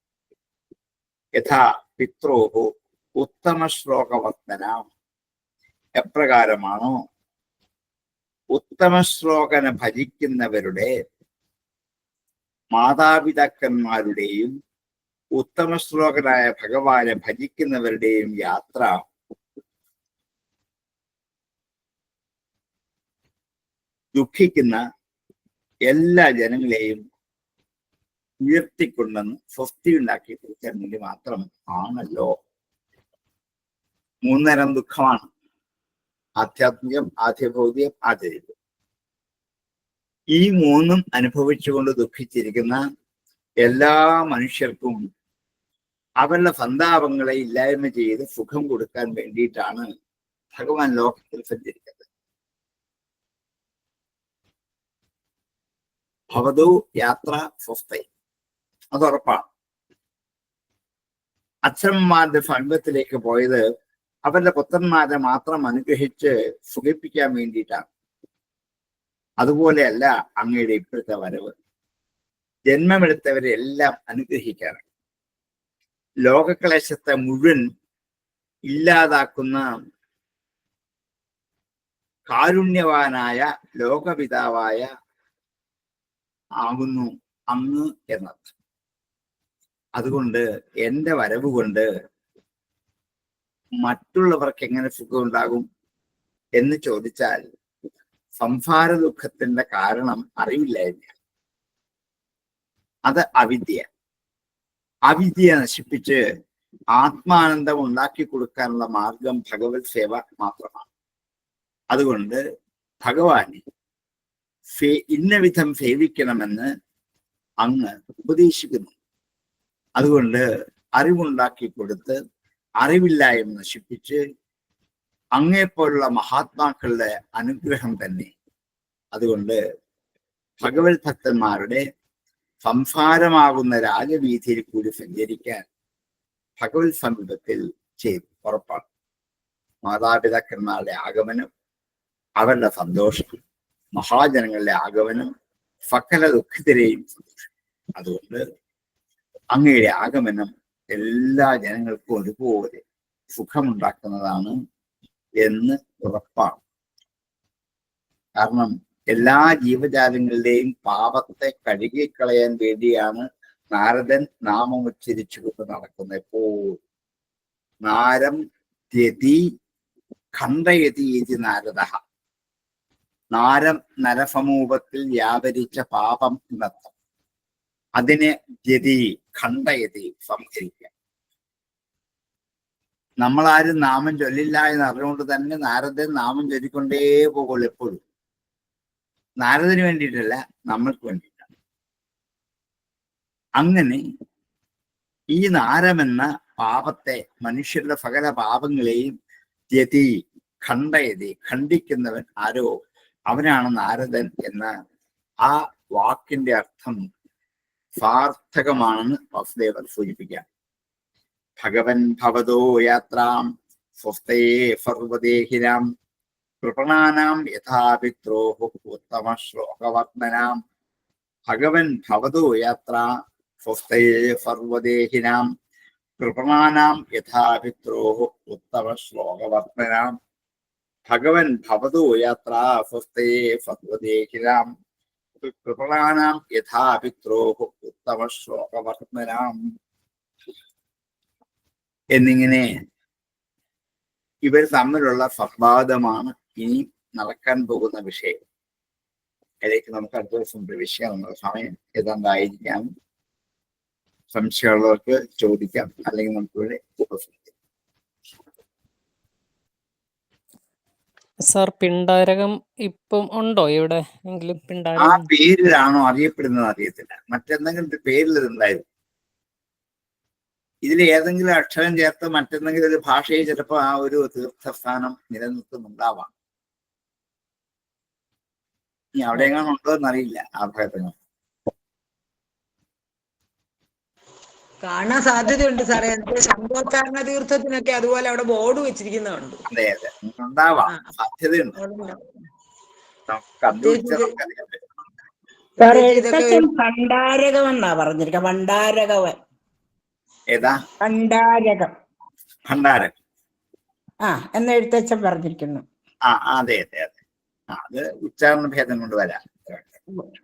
Speaker 1: യഥാ പിത്രോഹു ഉത്തമ ശ്ലോകവർണ്ണനാം, എപ്രകാരമാണോ ഉത്തമ ശ്ലോകനെ ഭജിക്കുന്നവരുടെ, മാതാപിതാക്കന്മാരുടെയും ഉത്തമ ശ്ലോകനായ ഭഗവാനെ ഭജിക്കുന്നവരുടെയും യാത്ര ദുഃഖിക്കുന്ന എല്ലാ ജനങ്ങളെയും ഉയർത്തിക്കൊണ്ടെന്ന് സ്വസ്തി ഉണ്ടാക്കി കൊടുക്കാൻ വേണ്ടി മാത്രം ആണല്ലോ. മൂന്നരം ദുഃഖമാണ്: ആധ്യാത്മികം, ആധ്യഭൗതികം, ആചരികം. ഈ മൂന്നും അനുഭവിച്ചുകൊണ്ട് ദുഃഖിച്ചിരിക്കുന്ന എല്ലാ മനുഷ്യർക്കും അവരുടെ സന്താപങ്ങളെ ഇല്ലായ്മ ചെയ്ത് സുഖം കൊടുക്കാൻ വേണ്ടിയിട്ടാണ് ഭഗവാൻ ലോകത്തിൽ സഞ്ചരിക്കുന്നത്. ഭവതോ യാത്ര സ്വസ്ഥ, അത് ഉറപ്പാണ്. അച്ഛന്മാരുടെ സംഘത്തിലേക്ക് പോയത് അവരുടെ പുത്രന്മാരെ മാത്രം അനുഗ്രഹിച്ച് സുഖിപ്പിക്കാൻ വേണ്ടിയിട്ടാണ്. അതുപോലെയല്ല അങ്ങയുടെ ഇപ്പോഴത്തെ വരവ്. ജന്മമെടുത്തവരെ എല്ലാം അനുഗ്രഹിക്കാനാണ്. ലോകക്ലേശത്തെ മുഴുവൻ ഇല്ലാതാക്കുന്ന കാരുണ്യവാനായ ലോകപിതാവായ ആകുന്നു അങ്ങ് എന്നർത്ഥം. അതുകൊണ്ട് എന്റെ വരവ് കൊണ്ട് മറ്റുള്ളവർക്ക് എങ്ങനെ സുഖമുണ്ടാകും എന്ന് ചോദിച്ചാൽ, സംസാര ദുഃഖത്തിന്റെ കാരണം അറിവില്ലായ്മ. അത് അവിദ്യ. അവിദ്യ നശിപ്പിച്ച് ആത്മാനന്ദം ഉണ്ടാക്കി കൊടുക്കാനുള്ള മാർഗം ഭഗവത് സേവ മാത്രമാണ്. അതുകൊണ്ട് ഭഗവാനെ ഇന്ന വിധം സേവിക്കണമെന്ന് അങ്ങ് ഉപദേശിക്കുന്നു. അതുകൊണ്ട് അറിവുണ്ടാക്കി കൊടുത്ത് അറിവില്ലായ്മ നശിപ്പിച്ച് അങ്ങേപ്പോലുള്ള മഹാത്മാക്കളുടെ അനുഗ്രഹം തന്നെ. അതുകൊണ്ട് ഭഗവത് ഭക്തന്മാരുടെ സംസാരമാകുന്ന രാജവീതിയിൽ കൂടി സഞ്ചരിക്കാൻ ഭഗവത് സമീപത്തിൽ ചെയ്തു ഉറപ്പാണ്. മാതാപിതാക്കന്മാരുടെ ആഗമനം, അവരുടെ സന്തോഷം, മഹാജനങ്ങളുടെ ആഗമനം, സകല ദുഃഖിതരെയും സന്തോഷം. അതുകൊണ്ട് അങ്ങയുടെ ആഗമനം എല്ലാ ജനങ്ങൾക്കും ഒരുപോലെ സുഖമുണ്ടാക്കുന്നതാണ് എന്ന് ഉറപ്പാണ്. കാരണം എല്ലാ ജീവജാലങ്ങളുടെയും പാപത്തെ കഴുകിക്കളയാൻ വേണ്ടിയാണ് നാരദൻ നാമം ഉച്ചരിച്ചുകൊണ്ട് നടക്കുന്നത്. എപ്പോൾ നാരം ത്യതി ഖണ്ഡയതി നാരദ, നരസമൂഹത്തിൽ വ്യാപരിച്ച പാപം എന്നർത്ഥം. അതിനെ ഗതി ഖണ്ഡയതി സംഹരിക്കുക. നമ്മളാരും നാമം ചൊല്ലില്ല എന്ന് അറിഞ്ഞുകൊണ്ട് തന്നെ നാരദൻ നാമം ചൊല്ലിക്കൊണ്ടേ പോകുള്ളൂ എപ്പോഴും. നാരദന് വേണ്ടിയിട്ടല്ല, നമ്മൾക്ക് വേണ്ടിയിട്ടാണ്. അങ്ങനെ ഈ നാരമെന്ന പാപത്തെ, മനുഷ്യരുടെ സകല പാപങ്ങളെയും യതി ഖണ്ഡയതി ഖണ്ഡിക്കുന്നവൻ ആരോ അവനാണ് നാരദൻ എന്ന ആ വാക്കിന്റെ അർത്ഥം സാർത്ഥകമാണെന്ന് വാസുദേവർ സൂചിപ്പിക്കാം. ഭഗവൻ ഭവതോ യാത്രാം സ്വസ്തേ സർവദേഹിനാം കൃപണാനാം യഥാപിത്രോഹു ഉത്തമ ശ്ലോകവർണ്ണനാം. ഭഗവൻ ഭവതോ യാത്ര സ്വസ്തേ സർവദേഹിനാം കൃപണാനാം യഥാപിത്രോഹു ഉത്തമ ശ്ലോകവർണ്ണനാം. ഭഗവൻ ഭവതോ യാത്ര സ്വസ്തേ സർവദേഹിനാം കൃപണാനാം യഥാപിത്രോഹു ഉത്തമ ശ്ലോകവർണ്ണനാം എന്നിങ്ങനെ ഇവർ തമ്മിലുള്ള സംവാദമാണ് ഇനി നടക്കാൻ പോകുന്ന വിഷയം. അതിലേക്ക് നമുക്ക് അടുത്ത ദിവസം പ്രവേശിക്കാം. നമ്മുടെ സമയം ഏതാണ്ടായിരിക്കാം. സംശയമുള്ളവർക്ക് ചോദിക്കാം, അല്ലെങ്കിൽ നമുക്കിവിടെ ഉപസംഹരിക്കാം.
Speaker 3: സാർ, പിണ്ടാരകം ഇപ്പം ഉണ്ടോ ഇവിടെ എങ്കിലും?
Speaker 1: ആ
Speaker 3: പിണ്ടാരകം
Speaker 1: പേരിലാണോ അറിയപ്പെടുന്നത് അറിയത്തില്ല. മറ്റെന്തെങ്കിലും ഒരു പേരിൽ ഇതുണ്ടായിരുന്നു. ഇതിൽ ഏതെങ്കിലും അക്ഷരം ചേർത്ത് മറ്റെന്തെങ്കിലും ഒരു ഭാഷയിൽ ചിലപ്പോൾ ആ ഒരു തീർത്ഥസ്ഥാനം നിലനിർത്തുന്നുണ്ടാവാം. ഇനി അവിടെ എങ്ങാനും ഉണ്ടോ എന്നറിയില്ല ആ ഭാഗത്ത്.
Speaker 4: കാണാൻ സാധ്യതയുണ്ട് സാറേ. ശംഖോച്ചാരണ തീർത്ഥത്തിനൊക്കെ അതുപോലെ അവിടെ ബോർഡ് വെച്ചിരിക്കുന്നുണ്ട്.
Speaker 1: അതെ അതെ, ഉണ്ടാവാം, സാധ്യതയുണ്ട്.
Speaker 5: ഭണ്ഡാരകം എന്നാ പറഞ്ഞിരിക്കുക. ഭണ്ഡാരകവൻ.
Speaker 1: ഏതാ?
Speaker 5: ഭണ്ഡാരകം.
Speaker 1: ഭണ്ഡാരം.
Speaker 5: എന്ന് എഴുത്തച്ഛൻ പറഞ്ഞിരിക്കുന്നു.
Speaker 1: അതെ അതെ അതെ. അത് ഉച്ചാരണ ഭേദം കൊണ്ട് വരാം.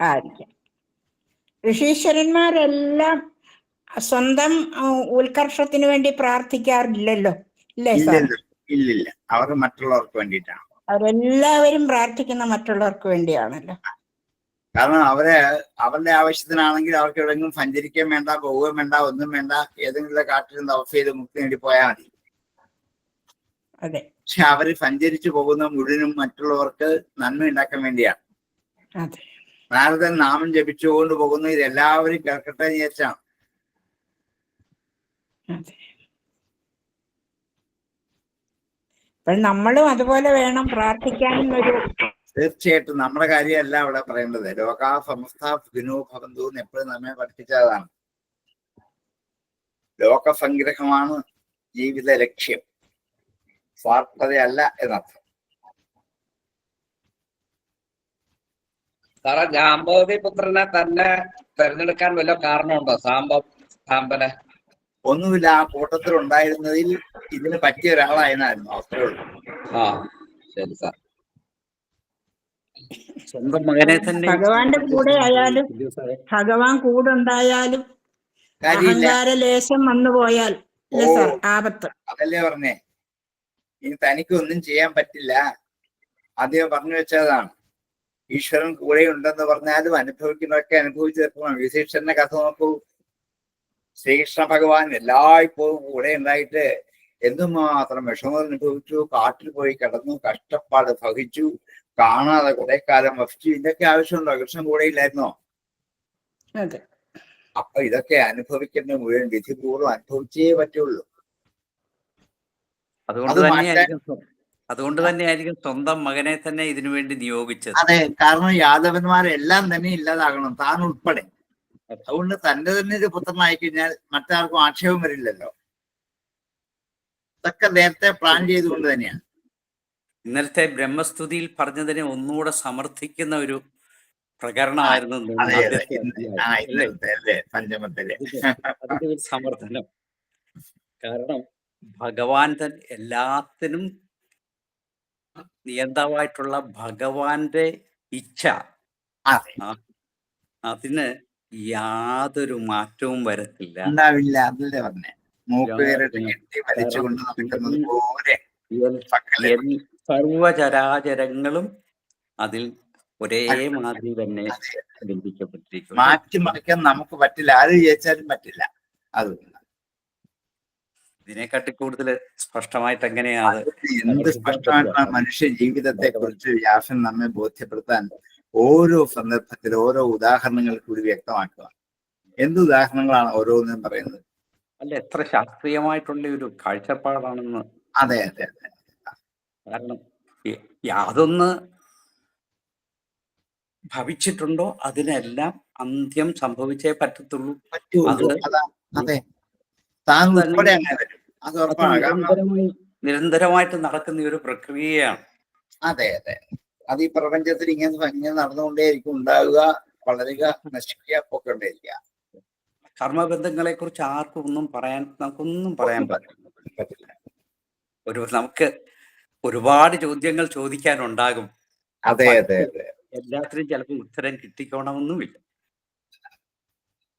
Speaker 5: ആയിരിക്കാം. ഋഷീശ്വരന്മാരെല്ലാം സ്വന്തം ഉത്കർഷത്തിന് വേണ്ടി പ്രാർത്ഥിക്കാറില്ലല്ലോ, ഇല്ലേ സാർ?
Speaker 1: ഇല്ലില്ല, അവർ മറ്റുള്ളവർക്ക് വേണ്ടിയിട്ടാണ്.
Speaker 5: അവരെല്ലാവരും പ്രാർത്ഥിക്കുന്ന മറ്റുള്ളവർക്ക് വേണ്ടിയാണല്ലോ.
Speaker 1: കാരണം അവരുടെ ആവശ്യത്തിനാണെങ്കിൽ അവർക്ക് എവിടെയെങ്കിലും സഞ്ചരിക്കാൻ വേണ്ട, പോവുകയും വേണ്ട, ഒന്നും വേണ്ട, ഏതെങ്കിലും കാട്ടിൽ അവസ്ഥ ചെയ്ത് മുക്തി നേടി പോയാൽ മതി.
Speaker 5: അതെ.
Speaker 1: പക്ഷെ അവര് സഞ്ചരിച്ചു പോകുന്ന മുഴുവനും മറ്റുള്ളവർക്ക് നന്മ ഉണ്ടാക്കാൻ വേണ്ടിയാണ്.
Speaker 5: അതെ.
Speaker 1: നാരദൻ നാമം ജപിച്ചുകൊണ്ട് പോകുന്നു, ഇതെല്ലാവരും കേൾക്കട്ടെ എന്ന് വിചാരിച്ചാണ്.
Speaker 5: അതെ. അപ്പോൾ നമ്മളും അതുപോലെ വേണം പ്രാർത്ഥിക്കാനും.
Speaker 1: തീർച്ചയായിട്ടും നമ്മുടെ കാര്യമല്ല അവിടെ പറയേണ്ടത്. ലോകാ സമസ്ത സുഖിനോ ഭവന്തു എന്ന് എപ്പോഴും നമ്മെ പഠിപ്പിച്ചതാണ്. ലോകസംഗ്രഹമാണ് ജീവിത ലക്ഷ്യം, സ്വാർത്ഥതയല്ല എന്നർത്ഥം.
Speaker 2: സാറേ, ജാമ്പവതി പുത്രനെ തന്നെ തെരഞ്ഞെടുക്കാൻ വല്ല കാരണമുണ്ടോ? സാമ്പനെ
Speaker 1: ഒന്നുമില്ല, ആ കൂട്ടത്തിൽ ഉണ്ടായിരുന്നതിൽ ഇതിന് പറ്റിയ ഒരാളായിരുന്നു അത്രയുള്ളൂ.
Speaker 2: ശരി സാർ. സ്വന്തം മകനെ തന്നെ
Speaker 5: ഭഗവാന്റെ കൂടെ ആയാലും, ഭഗവാൻ കൂടെ ഉണ്ടായാലും അഹങ്കാര ലേശം വന്നു പോയാൽ ആപത്ത്.
Speaker 1: അതല്ലേ പറഞ്ഞേ, ഇനി തനിക്കൊന്നും ചെയ്യാൻ പറ്റില്ല. ആദ്യം പറഞ്ഞു വെച്ചതാണ്. ഈശ്വരൻ കൂടെ ഉണ്ടെന്ന് പറഞ്ഞാലും അനുഭവിക്കുന്നതൊക്കെ അനുഭവിച്ചു തീർക്കണം. വിശേഷന്റെ കഥ നോക്കൂ. ശ്രീകൃഷ്ണ ഭഗവാൻ എല്ലായ്പ്പോഴും കൂടെ ഉണ്ടായിട്ട് എന്തുമാത്രം വിഷമം അനുഭവിച്ചു. കാട്ടിൽ പോയി കിടന്നു, കഷ്ടപ്പാട് സഹിച്ചു, കാണാതെ കുറെ കാലം വസിച്ചു. ഇതൊക്കെ ആവശ്യമുണ്ടോ? കൃഷ്ണൻ കൂടെ ഇല്ലായിരുന്നോ? അപ്പൊ ഇതൊക്കെ അനുഭവിക്കുന്ന മുഴുവൻ വിധിപൂർവ്വം അനുഭവിച്ചേ പറ്റുള്ളൂ.
Speaker 2: അതുകൊണ്ട് തന്നെയായിരിക്കും സ്വന്തം മകനെ തന്നെ ഇതിനു വേണ്ടി നിയോഗിച്ചത്.
Speaker 1: അതെ, കാരണം യാദവന്മാരെല്ലാം തന്നെ ഇല്ലാതാകണം, താൻ ഉൾപ്പെടെ. അതുകൊണ്ട് തന്റെ തന്നെ ഒരു പുത്രനായി കഴിഞ്ഞാൽ മറ്റാർക്കും ആക്ഷേപം വരില്ലല്ലോ. ഇതൊക്കെ നേരത്തെ പ്ലാൻ ചെയ്തുകൊണ്ട് തന്നെയാണ്.
Speaker 2: ഇന്നലത്തെ ബ്രഹ്മസ്തുതിയിൽ പറഞ്ഞതിനെ ഒന്നുകൂടെ സമർത്ഥിക്കുന്ന ഒരു പ്രകരണമായിരുന്നു
Speaker 1: പഞ്ചമത്തിലെ
Speaker 2: അതിന്റെ ഒരു സമർത്ഥനം. കാരണം ഭഗവാൻ തന്നെ എല്ലാത്തിനും നിയന്താവായിട്ടുള്ള ഭഗവാന്റെ ഇച്ഛ, അതിന് യാതൊരു മാറ്റവും വരത്തില്ല,
Speaker 1: ഉണ്ടാവില്ല. അതല്ലേ പറഞ്ഞേ, മൂക്കുകയറിട്ട് കെട്ടി വലിച്ചുകൊണ്ട് നടക്കുന്നത് പോലെ
Speaker 2: സർവചരാചരങ്ങളും
Speaker 6: അതിൽ ഒരേ മാതിരി തന്നെ ബന്ധിക്കപ്പെട്ടിരിക്കുന്നു.
Speaker 1: മാറ്റിമറിക്കാൻ നമുക്ക് പറ്റില്ല, ആര് വിചാരിച്ചാലും പറ്റില്ല. അതുകൊണ്ട്
Speaker 6: ഇതിനെക്കാട്ടി കൂടുതൽ സ്പഷ്ടമായിട്ട് എങ്ങനെയാണ്
Speaker 1: എന്ത് സ്പഷ്ടമായിട്ടാണ് മനുഷ്യ ജീവിതത്തെ കുറിച്ച് വ്യാസൻ നമ്മെ ബോധ്യപ്പെടുത്താൻ ഓരോ സന്ദർഭത്തിൽ ഓരോ ഉദാഹരണങ്ങൾ കൂടി വ്യക്തമാക്കുക. എന്ത് ഉദാഹരണങ്ങളാണ് ഓരോന്നും പറയുന്നത്?
Speaker 6: അല്ല, എത്ര ശാസ്ത്രീയമായിട്ടുള്ള ഒരു കാഴ്ചപ്പാടാണെന്ന്.
Speaker 1: അതെ അതെ അതെ.
Speaker 6: കാരണം യാതൊന്ന് ഭവിച്ചിട്ടുണ്ടോ അതിനെല്ലാം അന്ത്യം സംഭവിച്ചേ പറ്റത്തുള്ളൂ.
Speaker 1: പറ്റുള്ളൂ. അതെ, താൻ ഉൾപ്പെടെ അങ്ങനെ വരും. അത് ഉറപ്പാണ്. കാരണം
Speaker 6: നിരന്തരമായിട്ട് നടക്കുന്ന ഒരു പ്രക്രിയയാണ്.
Speaker 1: അതെ അതെ. അത് ഈ പ്രപഞ്ചത്തിൽ ഇങ്ങനെ നടന്നുകൊണ്ടേയിരിക്കും, ഉണ്ടാവുക, വളരുക, നശിക്കുക, പൊക്കൊണ്ടേയിരിക്കുക.
Speaker 6: കർമ്മബന്ധങ്ങളെ കുറിച്ച് ആർക്കും നമുക്കൊന്നും പറയാൻ പറ്റില്ല. നമുക്ക് ഒരുപാട് ചോദ്യങ്ങൾ ചോദിക്കാനുണ്ടാകും.
Speaker 1: അതെ അതെ അതെ.
Speaker 6: എല്ലാത്തിനും ചിലപ്പോൾ ഉത്തരം കിട്ടിക്കോണമെന്നുമില്ല.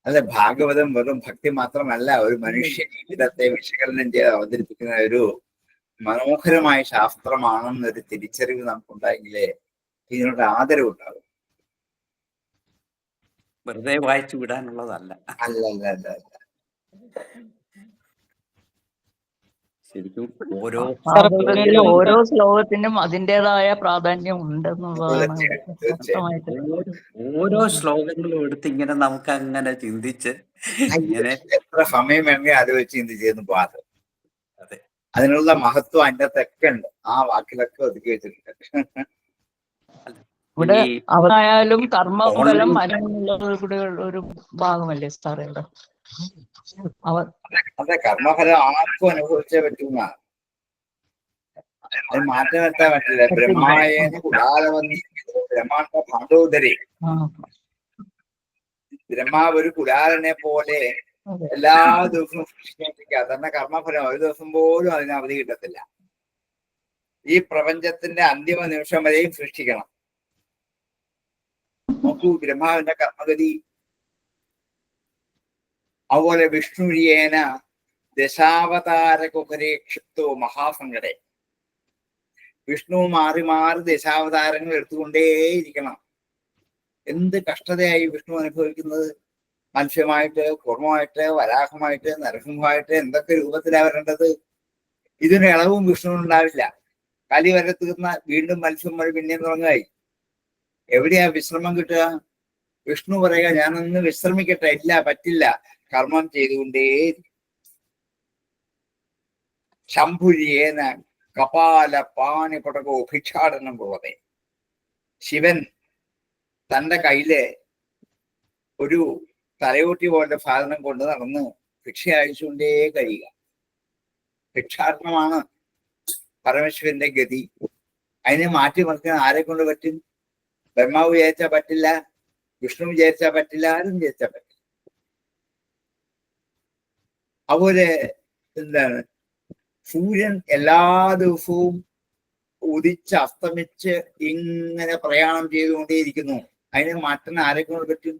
Speaker 1: അല്ല, ഭാഗവതം വെറും ഭക്തി മാത്രമല്ല, ഒരു മനുഷ്യ ജീവിതത്തെ വിശകലനം ചെയ്ത് അവതരിപ്പിക്കുന്ന ഒരു മനോഹരമായ ശാസ്ത്രമാണെന്നൊരു തിരിച്ചറിവ് നമുക്കുണ്ടായെങ്കിലേ ഇതിനോട് ആദരവുണ്ടാകും.
Speaker 6: വെറുതെ വായിച്ചു വിടാനുള്ളതല്ല.
Speaker 1: അല്ല അല്ല അല്ല അല്ല.
Speaker 6: ശരിക്കും ഓരോ
Speaker 7: ഓരോ ശ്ലോകത്തിനും അതിൻ്റെതായ പ്രാധാന്യം ഉണ്ടെന്നുള്ളതാണ്
Speaker 6: ഓരോ ശ്ലോകങ്ങളും എടുത്ത് ഇങ്ങനെ നമുക്ക് അങ്ങനെ ചിന്തിച്ച് ഇങ്ങനെ
Speaker 1: എത്ര സമയം വേണമെങ്കിൽ അത് വെച്ച് ചിന്തിച്ചെന്ന് പാത്.
Speaker 6: അതെ,
Speaker 1: അതിനുള്ള മഹത്വം അതിൻ്റെ അകത്തൊക്കെ ഉണ്ട്. ആ വാക്കിലൊക്കെ ഒതുക്കി വെച്ചിട്ടുണ്ട്.
Speaker 7: ഇവിടെ അവരായാലും കർമ്മഫലം മരമുള്ളത് കൂടെ ഒരു ഭാഗമല്ലേ സാറേ?
Speaker 1: അതെ, കർമ്മഫലം ആർക്കും അനുഭവിച്ചേ പറ്റുന്ന, അത് മാറ്റം വരുത്താൻ പറ്റില്ല. ബ്രഹ്മായേന കുലാലവന്നി ബ്രഹ്മാണ്ട ഭാണ്ഡോദരി. ബ്രഹ്മാവ് ഒരു കുലാലനെ പോലെ എല്ലാ ദിവസവും സൃഷ്ടിക്കുക. അതന്നെ കർമ്മഫലം. ഒരു ദിവസം പോലും അതിന് അവധി കിട്ടത്തില്ല. ഈ പ്രപഞ്ചത്തിന്റെ അന്തിമ നിമിഷം വരെയും സൃഷ്ടിക്കണം. നോക്കൂ ബ്രഹ്മാവിന്റെ കർമ്മഗതി. അതുപോലെ വിഷ്ണുരിയേന ദശാവതാര കുഹരേക്ഷിപ്തോ മഹാസങ്കടേ. വിഷ്ണു മാറി മാറി ദശാവതാരങ്ങൾ എടുത്തുകൊണ്ടേയിരിക്കണം. എന്ത് കഷ്ടതയായി വിഷ്ണു അനുഭവിക്കുന്നത്. മത്സ്യമായിട്ട്, കൂർമ്മമായിട്ട്, വരാഹമായിട്ട്, നരസിംഹമായിട്ട്, എന്തൊക്കെ രൂപത്തിലാണ് വരേണ്ടത്. ഇതിന് ഇളവും വിഷ്ണുവിനുണ്ടാവില്ല. കലി വരെ തീർന്ന വീണ്ടും മത്സ്യം വഴി പിന്നെയും തുടങ്ങായി. എവിടെയാ വിശ്രമം കിട്ടുക? വിഷ്ണു പറയുക, ഞാനൊന്ന് വിശ്രമിക്കട്ടെ. ഇല്ല, പറ്റില്ല, കർമ്മം ചെയ്തുകൊണ്ടേ. ശംഭുരിയേന കപാല പാണി പടകോ ഭിക്ഷാടനം പോവതെ. ശിവൻ തന്റെ കയ്യില് ഒരു തലയോട്ടി പോലത്തെ സാധനം കൊണ്ട് നടന്ന് ഭിക്ഷ അയച്ചുകൊണ്ടേ കഴിയുക. ഭിക്ഷാടനമാണ് പരമേശ്വരന്റെ ഗതി. അതിനെ മാറ്റിമറിക്കാൻ ആരെ കൊണ്ട് പറ്റും? ബ്രഹ്മാവ് വിചാരിച്ചാൽ പറ്റില്ല, വിഷ്ണു വിചാരിച്ചാൽ പറ്റില്ല, ആരും വിചാരിച്ചാൽ പറ്റില്ല. അതുപോലെ എന്താണ്, സൂര്യൻ എല്ലാ ദിവസവും ഉദിച്ച് അസ്തമിച്ച് ഇങ്ങനെ പ്രയാണം ചെയ്തുകൊണ്ടേയിരിക്കുന്നു. അതിനെ മാറ്റാൻ ആരെ കൊണ്ട് പറ്റും?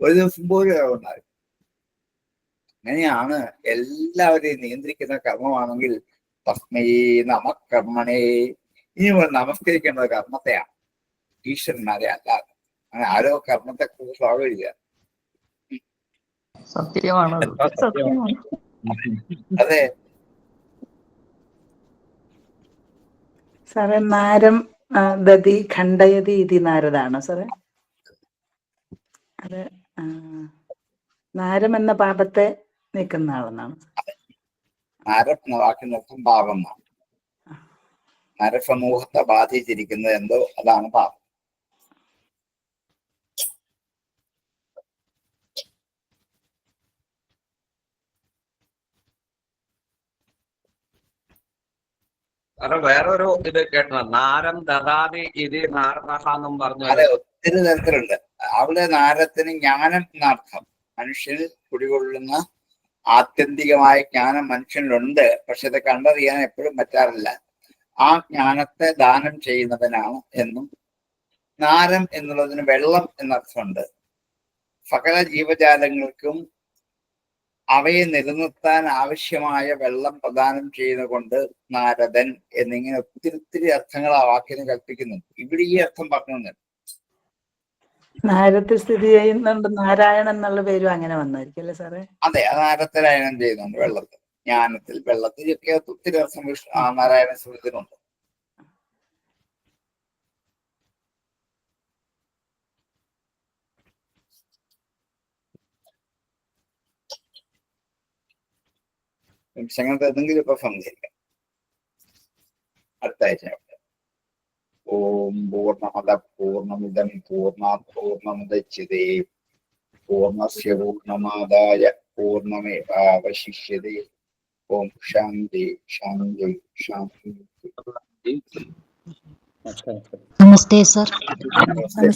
Speaker 1: ഒരു ദിവസം പോലും ഇളവുണ്ടാകും. അങ്ങനെയാണ് എല്ലാവരെയും നിയന്ത്രിക്കുന്ന കർമ്മമാണെങ്കിൽ തസ്മൈ നമകർമ്മണേ. ഇനി നമസ്കരിക്കേണ്ടത് കർമ്മത്തെയാണ്, ഈശ്വരന്മാരെ അല്ലാതെ. അങ്ങനെ ആരോ കർമ്മത്തെ കുറിച്ച് സ്വാഗതിക്കുക.
Speaker 7: സത്യമാണ്.
Speaker 1: അതെ
Speaker 8: സാറേ, നാരം ദതി ഖണ്ഡയതി ഇതി നാരദാണ് സാറേ. അത് നാരം എന്ന പാപത്തെ നീക്കുന്ന ആളെന്നാണ്.
Speaker 1: നരം എന്ന വാക്കിനർത്ഥം പാപം എന്നാണ്. നരസമൂഹത്തെ ബാധിച്ചിരിക്കുന്നത് എന്തോ അതാണ് പാപം.
Speaker 2: കാരണം വേറൊരു ഇത് കേട്ടോ, നാരം ദദാതി ഇതി നാരദാഹെന്നും പറഞ്ഞു.
Speaker 1: അതെ, ഒത്തിരി തരത്തിലുണ്ട്. അവിടെ നാരത്തിന് ജ്ഞാനം എന്നർത്ഥം. മനുഷ്യനിൽ കുടികൊള്ളുന്ന ആത്യന്തികമായ ജ്ഞാനം മനുഷ്യനിലുണ്ട്. പക്ഷെ അത് കണ്ടറിയാൻ എപ്പോഴും പറ്റാറില്ല. ആ ജ്ഞാനത്തെ ദാനം ചെയ്യുന്നവനാണ് എന്നും. നാരം എന്നുള്ളതിന് വെള്ളം എന്നർത്ഥമുണ്ട്. സകല ജീവജാലങ്ങൾക്കും അവയെ നിലനിർത്താൻ ആവശ്യമായ വെള്ളം പ്രദാനം ചെയ്യുന്നതുകൊണ്ട് നാരദൻ എന്നിങ്ങനെ ഒത്തിരി അർത്ഥങ്ങൾ ആ വാക്കിന് കൽപ്പിക്കുന്നുണ്ട്. ഇവിടെ ഈ അർത്ഥം പറഞ്ഞു.
Speaker 8: നാരത്തിൽ സ്ഥിതി ചെയ്യുന്നുണ്ട് നാരായണൻ എന്നുള്ള പേരും അങ്ങനെ വന്നായിരിക്കും അല്ലേ സാറേ?
Speaker 1: അതെ, നാരത്തിലായനം ചെയ്യുന്നുണ്ട്. വെള്ളത്തിൽ, ജ്ഞാനത്തിൽ, വെള്ളത്തിലൊക്കെ ഒത്തിരി അർത്ഥം നാരായണ സ്മൃതിയിലുണ്ട്. നിമിഷങ്ങൾക്ക് എന്തെങ്കിലും ഇപ്പൊ സംശയിക്കാം. അടുത്ത ആഴ്ച. ഓം പൂർണ്ണമദ പൂർണ്ണമിദം പൂർണ്ണാത് പൂർണ്ണമുദച്യതേ പൂർണ്ണസ്യ പൂർണ്ണമാദായ പൂർണ്ണമേവാവശിഷ്യതേ. ഓം ശാന്തി ശാന്തി ശാന്തി.
Speaker 9: നമസ്തേ സർ.
Speaker 1: നമസ്തേ.